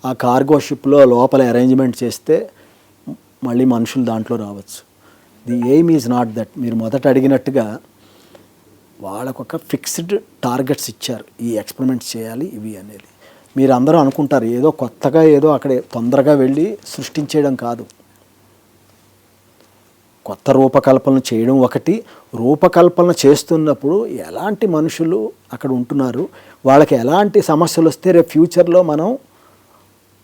C: ఆ కార్గో షిప్లో లోపల అరేంజ్మెంట్ చేస్తే మళ్ళీ మనుషులు దాంట్లో రావచ్చు. The aim is not that. మీరు మొదట అడిగినట్టుగా వాళ్ళకొక ఫిక్స్డ్ టార్గెట్స్ ఇచ్చారు, ఈ ఎక్స్పెరిమెంట్స్ చేయాలి ఇవి అనేది. మీరు అందరూ అనుకుంటారు ఏదో కొత్తగా ఏదో అక్కడే తొందరగా వెళ్ళి సృష్టించేయడం కాదు. కొత్త రూపకల్పన చేయడం ఒకటి, రూపకల్పన చేస్తున్నప్పుడు ఎలాంటి మనుషులు అక్కడ ఉంటున్నారు, వాళ్ళకి ఎలాంటి సమస్యలు వస్తే రేపు ఫ్యూచర్లో మనం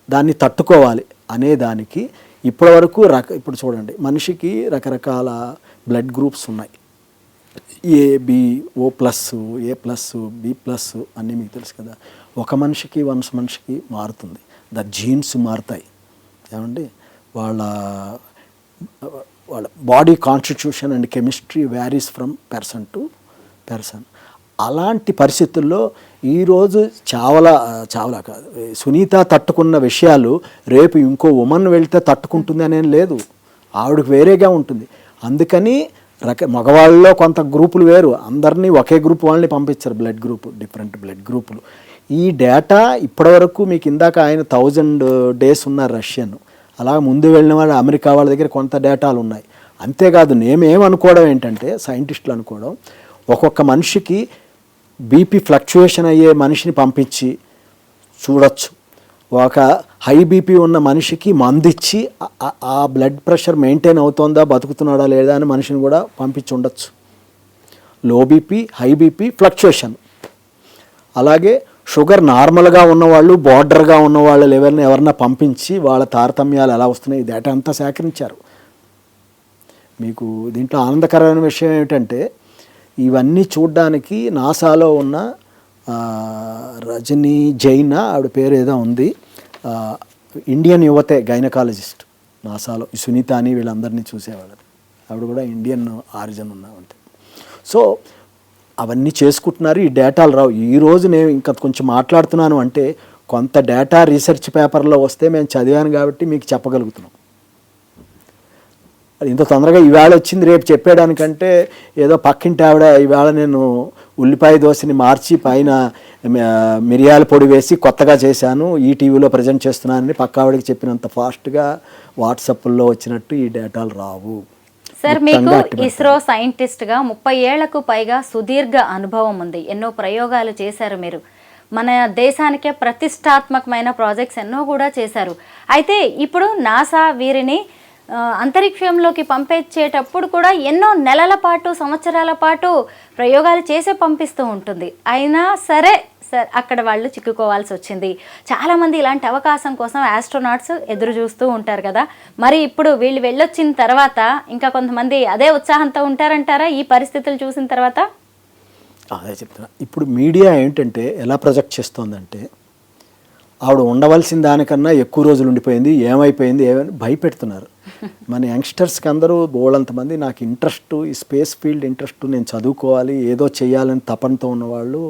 C: దాన్ని తట్టుకోవాలి అనే దానికి ఇప్పటి వరకు ఇప్పుడు చూడండి, మనిషికి రకరకాల బ్లడ్ గ్రూప్స్ ఉన్నాయి. AB, O+, A+, B+ అన్నీ మీకు తెలుసు కదా. ఒక మనిషికి మనిషికి మారుతుంది, ద జీన్స్ మారుతాయి. ఏమండి వాళ్ళ body constitution and chemistry varies from person to person. అలాంటి పరిస్థితుల్లో ఈరోజు చావలా కాదు, సునీత తట్టుకున్న విషయాలు రేపు ఇంకో ఉమెన్ వెళ్తే తట్టుకుంటుంది అనేం లేదు, ఆవిడకి వేరేగా ఉంటుంది. అందుకని మగవాళ్ళలో కొంత గ్రూపులు వేరు, అందరినీ ఒకే గ్రూప్ వాళ్ళని పంపించారు, బ్లడ్ గ్రూప్, డిఫరెంట్ బ్లడ్ గ్రూపులు. ఈ డేటా ఇప్పటివరకు మీకు ఇందాక ఆయన 1000 days ఉన్నారు రష్యన్, అలా ముందు వెళ్ళిన వాళ్ళు అమెరికా వాళ్ళ దగ్గర కొంత డేటాలు ఉన్నాయి. అంతేకాదు నేమేమనుకోవడం ఏంటంటే, సైంటిస్టులు అనుకోవడం, ఒక్కొక్క మనిషికి బీపీ ఫ్లక్చుయేషన్ అయ్యే మనిషిని పంపించి చూడొచ్చు, ఒక హై బీపీ ఉన్న మనిషికి మందిచ్చి ఆ బ్లడ్ ప్రెషర్ మెయింటైన్ అవుతుందా, బతుకుతున్నాడా లేదా అని మనిషిని కూడా పంపించి ఉండొచ్చు. Low BP, high BP, fluctuation. అలాగే షుగర్ నార్మల్గా ఉన్నవాళ్ళు, బార్డర్గా ఉన్న వాళ్ళ లెవెల్ని ఎవరన్నా పంపించి వాళ్ళ తారతమ్యాలు ఎలా వస్తున్నాయి, ఈ డేటా అంతా సేకరించారు. మీకు దీంట్లో ఆనందకరమైన విషయం ఏమిటంటే, ఇవన్నీ చూడడానికి నాసాలో ఉన్న రజనీ జైన్, ఆవిడ పేరు ఏదో ఉంది, ఇండియన్ యువతే గైనకాలజిస్ట్ నాసాలో, ఈ సునీత అని వీళ్ళందరినీ చూసేవాళ్ళు, ఆవిడ కూడా ఇండియన్ ఆరిజిన్ ఉన్నామంటే. సో అవన్నీ చేసుకుంటున్నారు, ఈ డేటాలు రావు. ఈరోజు నేను ఇంకా కొంచెం మాట్లాడుతున్నాను అంటే కొంత డేటా రీసెర్చ్ పేపర్లో వస్తే మేము చదివాను కాబట్టి మీకు చెప్పగలుగుతున్నాం. అది ఇంత తొందరగా ఈవేళ వచ్చింది రేపు చెప్పేయడానికంటే ఏదో పక్కింటి ఆవిడ ఈవేళ నేను ఉల్లిపాయ దోశని మార్చి పైన మిరియాల పొడి వేసి కొత్తగా చేశాను, ఈ టీవీలో ప్రజెంట్ చేస్తున్నానని పక్క ఆవిడకి చెప్పినంత ఫాస్ట్గా వాట్సాప్లో వచ్చినట్టు ఈ డేటాలు రావు.
B: సార్, మీకు ఇస్రో సైంటిస్ట్గా 30 ఏళ్లకు పైగా సుదీర్ఘ అనుభవం ఉంది. ఎన్నో ప్రయోగాలు చేశారు మీరు. మన దేశానికే ప్రతిష్టాత్మకమైన ప్రాజెక్ట్స్ ఎన్నో కూడా చేశారు. అయితే ఇప్పుడు నాసా వీరిని అంతరిక్షంలోకి పంపించేటప్పుడు కూడా ఎన్నో నెలల పాటు, సంవత్సరాల పాటు ప్రయోగాలు చేసే పంపిస్తూ ఉంటుంది. అయినా సరే సార్ అక్కడ వాళ్ళు చిక్కుకోవాల్సి వచ్చింది. చాలామంది ఇలాంటి అవకాశం కోసం ఆస్ట్రోనాట్స్ ఎదురు చూస్తూ ఉంటారు కదా. మరి ఇప్పుడు వీళ్ళు వెళ్ళొచ్చిన తర్వాత ఇంకా కొంతమంది అదే ఉత్సాహంతో ఉంటారంటారా ఈ పరిస్థితులు చూసిన తర్వాత?
C: అదే చెప్తున్నా. ఇప్పుడు మీడియా ఏంటంటే ఎలా ప్రొజెక్ట్ చేస్తోందంటే, ఆవిడ ఉండవలసిన దానికన్నా ఎక్కువ రోజులు ఉండిపోయింది, ఏమైపోయింది, ఏమైనా భయపెడుతున్నారు. మన యంగ్స్టర్స్కి అందరూ బోళ్ళంతమంది నాకు ఇంట్రెస్ట్, ఈ స్పేస్ ఫీల్డ్ ఇంట్రెస్ట్, నేను చదువుకోవాలి, ఏదో చేయాలని తపనతో ఉన్నవాళ్ళు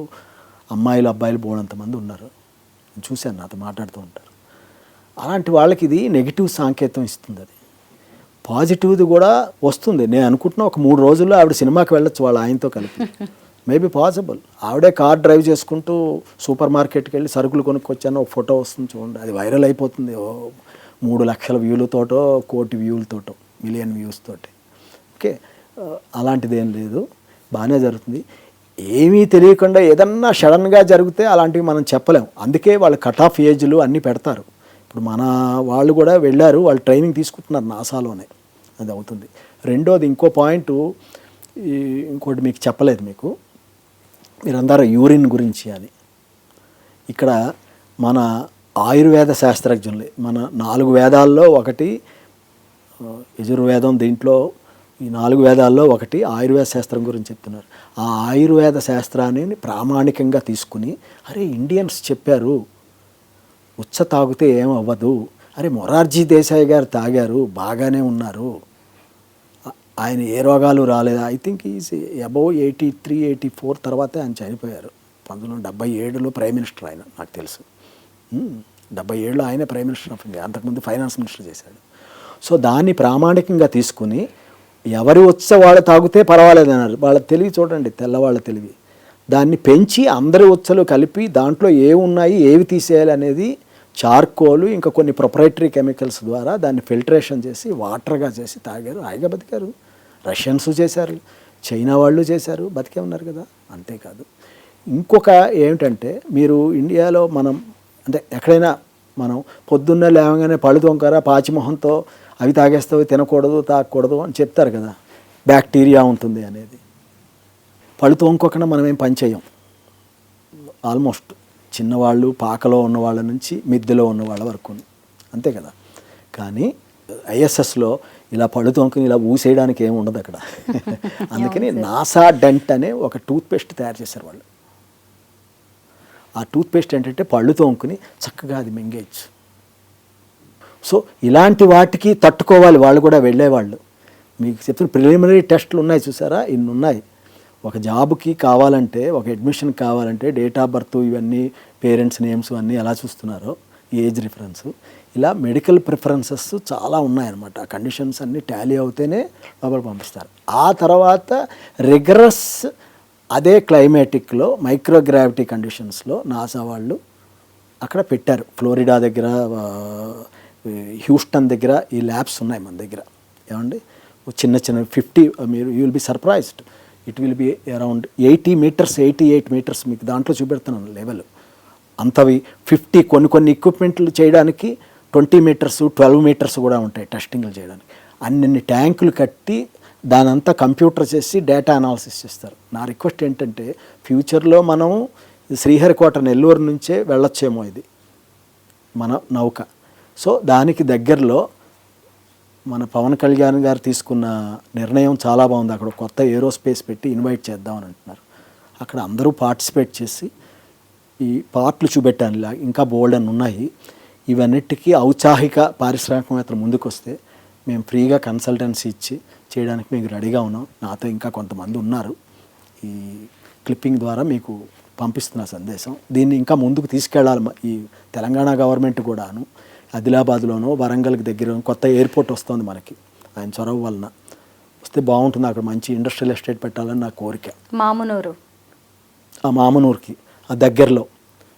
C: అమ్మాయిలు అబ్బాయిలు బోళ్ళంతమంది ఉన్నారు. చూశాను, నాతో మాట్లాడుతూ ఉంటారు. అలాంటి వాళ్ళకి ఇది నెగిటివ్ సంకేతం ఇస్తుంది. అది పాజిటివ్ది కూడా వస్తుంది. నేను అనుకుంటున్నా ఒక 3 రోజుల్లో ఆవిడ సినిమాకి వెళ్ళొచ్చు వాళ్ళ ఆయనతో కలిపి. Maybe possible. ఆవిడే కార్ డ్రైవ్ చేసుకుంటూ సూపర్ మార్కెట్కి వెళ్ళి సరుకులు కొనుక్కొచ్చాను, ఒక ఫోటో వస్తుంది చూడండి, అది వైరల్ అయిపోతుంది. 3 లక్షల వ్యూలతోటో, 1 కోటి వ్యూలతోటో, మిలియన్ వ్యూస్ తోటి. ఓకే, అలాంటిది ఏం లేదు, బాగానే జరుగుతుంది. ఏమీ తెలియకుండా ఏదన్నా సడన్గా జరిగితే అలాంటివి మనం చెప్పలేం. అందుకే వాళ్ళు కట్ ఆఫ్ ఏజ్లు అన్నీ పెడతారు. ఇప్పుడు మన వాళ్ళు కూడా వెళ్ళారు, వాళ్ళు ట్రైనింగ్ తీసుకుంటున్నారు నాసాలోనే, అది అవుతుంది. రెండోది ఇంకో పాయింట్, ఇంకోటి మీకు చెప్పలేదు, మీకు మీరందరూ యూరిన్ గురించి అని. ఇక్కడ మన ఆయుర్వేద శాస్త్రజ్ఞులు, మన 4 వేదాల్లో ఒకటి యజుర్వేదం, దీంట్లో ఈ 4 వేదాల్లో ఒకటి ఆయుర్వేద శాస్త్రం గురించి చెప్తున్నారు. ఆ ఆయుర్వేద శాస్త్రాన్ని ప్రామాణికంగా తీసుకుని, అరే ఇండియన్స్ చెప్పారు ఉచ్చ తాగితే ఏమవ్వదు, అరే మొరార్జీ దేశాయ్ గారు తాగారు బాగానే ఉన్నారు, ఆయన ఏ రోగాలు రాలేదు. ఐ థింక్ ఈజ్ అబౌవ్ 83, 84 తర్వాతే ఆయన చనిపోయారు. 1977లో ప్రైమ్ మినిస్టర్ ఆయన, నాకు తెలుసు. 77లో ఆయనే ప్రైమ్ మినిస్టర్ ఆఫ్ ఇండియా, అంతకుముందు ఫైనాన్స్ మినిస్టర్ చేశాడు. సో దాన్ని ప్రామాణికంగా తీసుకుని ఎవరి వచ్చే వాళ్ళు తాగితే పర్వాలేదు అన్నారు. వాళ్ళ తెలివి చూడండి, తెల్లవాళ్ళ తెలివి. దాన్ని పెంచి అందరి ఉచ్చలు కలిపి దాంట్లో ఏమున్నాయి, ఏవి తీసేయాలి అనేది చార్కోలు, ఇంకా కొన్ని ప్రొపరైటరీ కెమికల్స్ ద్వారా దాన్ని ఫిల్టరేషన్ చేసి వాటర్గా చేసి తాగారు, హాయిగా బతికారు. రష్యన్స్ చేశారు, చైనా వాళ్ళు చేశారు, బతికే ఉన్నారు కదా. అంతేకాదు, ఇంకొక ఏమిటంటే, మీరు ఇండియాలో మనం అంటే ఎక్కడైనా మనం పొద్దున్నే లేవగానే పళ్ళు తొంకరా పాచిమొహంతో అవి తాగేస్తావు, తినకూడదు, తాగకూడదు అని చెప్తారు కదా, బ్యాక్టీరియా ఉంటుంది అనేది. పళ్ళు తోముకోకుండా మనం ఏం పని చేయం. ఆల్మోస్ట్ చిన్నవాళ్ళు, పాకలో ఉన్న వాళ్ళ నుంచి మిద్దెలో ఉన్న వాళ్ళ వరకు, అంతే కదా. కానీ ఐఎస్ఎస్లో ఇలా పళ్ళు తోముకుని ఇలా ఊసేయడానికి ఏమి ఉండదు అక్కడ. అందుకని నాసా డెంట్ అనే ఒక టూత్పేస్ట్ తయారు చేశారు వాళ్ళు. ఆ టూత్పేస్ట్ ఏంటంటే పళ్ళు తోముకుని చక్కగా అది మింగేయచ్చు. సో ఇలాంటి వాటికి తట్టుకోవాలి వాళ్ళు కూడా వెళ్ళేవాళ్ళు. మీకు చెప్తున్న ప్రిలిమినరీ టెస్టులు ఉన్నాయి చూసారా, ఇన్ని ఉన్నాయి. ఒక జాబ్కి కావాలంటే, ఒక అడ్మిషన్ కావాలంటే డేట్ ఆఫ్ బర్త్, ఇవన్నీ పేరెంట్స్ నేమ్స్ అన్నీ ఎలా చూస్తున్నారో, ఏజ్ రిఫరెన్స్, ఇలా మెడికల్ ప్రిఫరెన్సెస్ చాలా ఉన్నాయన్నమాట. ఆ కండిషన్స్ అన్నీ టాలీ అవుతేనే లోపల పంపిస్తారు. ఆ తర్వాత రిగరస్ అదే క్లైమేటిక్లో మైక్రోగ్రావిటీ కండిషన్స్లో నాసా వాళ్ళు అక్కడ పెట్టారు. ఫ్లోరిడా దగ్గర, హ్యూస్టన్ దగ్గర ఈ ల్యాబ్స్ ఉన్నాయి మన దగ్గర. ఏమండి, చిన్న చిన్న 50, మీరు you will be surprised, it will be around 80 metres, 88 metres, మీకు దాంట్లో చూపెడుతున్నాను లెవెల్ అంతవి. 50 కొన్ని ఎక్విప్మెంట్లు చేయడానికి 20 మీటర్స్, 12 మీటర్స్ కూడా ఉంటాయి టెస్టింగ్లు చేయడానికి. అన్ని ట్యాంకులు కట్టి దానంతా కంప్యూటర్ చేసి డేటా అనాలిసిస్ చేస్తారు. నా రిక్వెస్ట్ ఏంటంటే, ఫ్యూచర్లో మనం శ్రీహరికోట నెల్లూరు నుంచే వెళ్ళొచ్చేమో ఇది మన నౌక. సో దానికి దగ్గరలో మన పవన్ కళ్యాణ్ గారు తీసుకున్న నిర్ణయం చాలా బాగుంది. అక్కడ కొత్త ఏరోస్పేస్ పెట్టి ఇన్వైట్ చేద్దామని అంటున్నారు. అక్కడ అందరూ పార్టిసిపేట్ చేసి ఈ పార్ట్లు చూపెట్టాను. ఇలా ఇంకా బోల్డ్ అని ఉన్నాయి. ఇవన్నిటికీ ఔత్సాహిక పారిశ్రామికవేత్తలు ముందుకు వస్తే మేము ఫ్రీగా కన్సల్టెన్సీ ఇచ్చి చేయడానికి మీకు రెడీగా ఉన్నాం. నాతో ఇంకా కొంతమంది ఉన్నారు. ఈ క్లిప్పింగ్ ద్వారా మీకు పంపిస్తున్న సందేశం, దీన్ని ఇంకా ముందుకు తీసుకెళ్ళాలి. ఈ తెలంగాణ గవర్నమెంట్ కూడాను ఆదిలాబాద్లోనో వరంగల్కి దగ్గర కొత్త ఎయిర్పోర్ట్ వస్తుంది మనకి, ఆయన చొరవ వలన వస్తే బాగుంటుంది. అక్కడ మంచి ఇండస్ట్రియల్ ఎస్టేట్ పెట్టాలని నా కోరిక. మామునూరుకి ఆ దగ్గరలో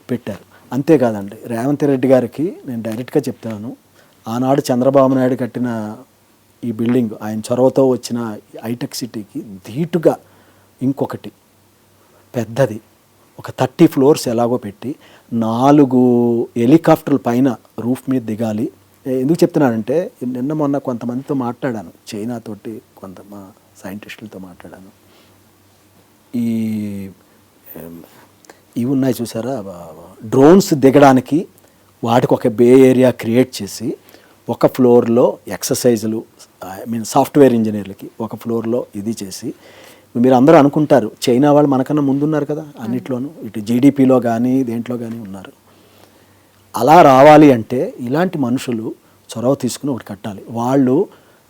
C: పెట్టారు. అంతేకాదండి, రేవంత్ రెడ్డి గారికి నేను డైరెక్ట్గా చెప్తున్నాను, ఆనాడు చంద్రబాబు నాయుడు కట్టిన ఈ బిల్డింగ్ ఆయన చొరవతో వచ్చిన హైటెక్ సిటీకి ధీటుగా ఇంకొకటి పెద్దది ఒక 30 ఫ్లోర్స్ ఎలాగో పెట్టి 4 హెలికాప్టర్ల పైన రూఫ్ మీద దిగాలి. ఎందుకు చెప్తున్నానంటే నిన్న మొన్న కొంతమందితో మాట్లాడాను, చైనా తోటి కొంత మా సైంటిస్టులతో మాట్లాడాను. ఇవి ఉన్నాయి చూసారా, డ్రోన్స్ దిగడానికి వాటికి ఒక బే ఏరియా క్రియేట్ చేసి ఒక ఫ్లోర్లో ఎక్సర్సైజులు, సాఫ్ట్వేర్ ఇంజనీర్లకి ఒక ఫ్లోర్లో ఇది చేసి, మీరు అందరూ అనుకుంటారు చైనా వాళ్ళు మనకన్నా ముందున్నారు కదా అన్నిట్లోనూ, ఇటు జీడిపిలో కానీ దేంట్లో కానీ ఉన్నారు. అలా రావాలి అంటే ఇలాంటి మనుషులు చొరవ తీసుకుని ఒకటి కట్టాలి. వాళ్ళు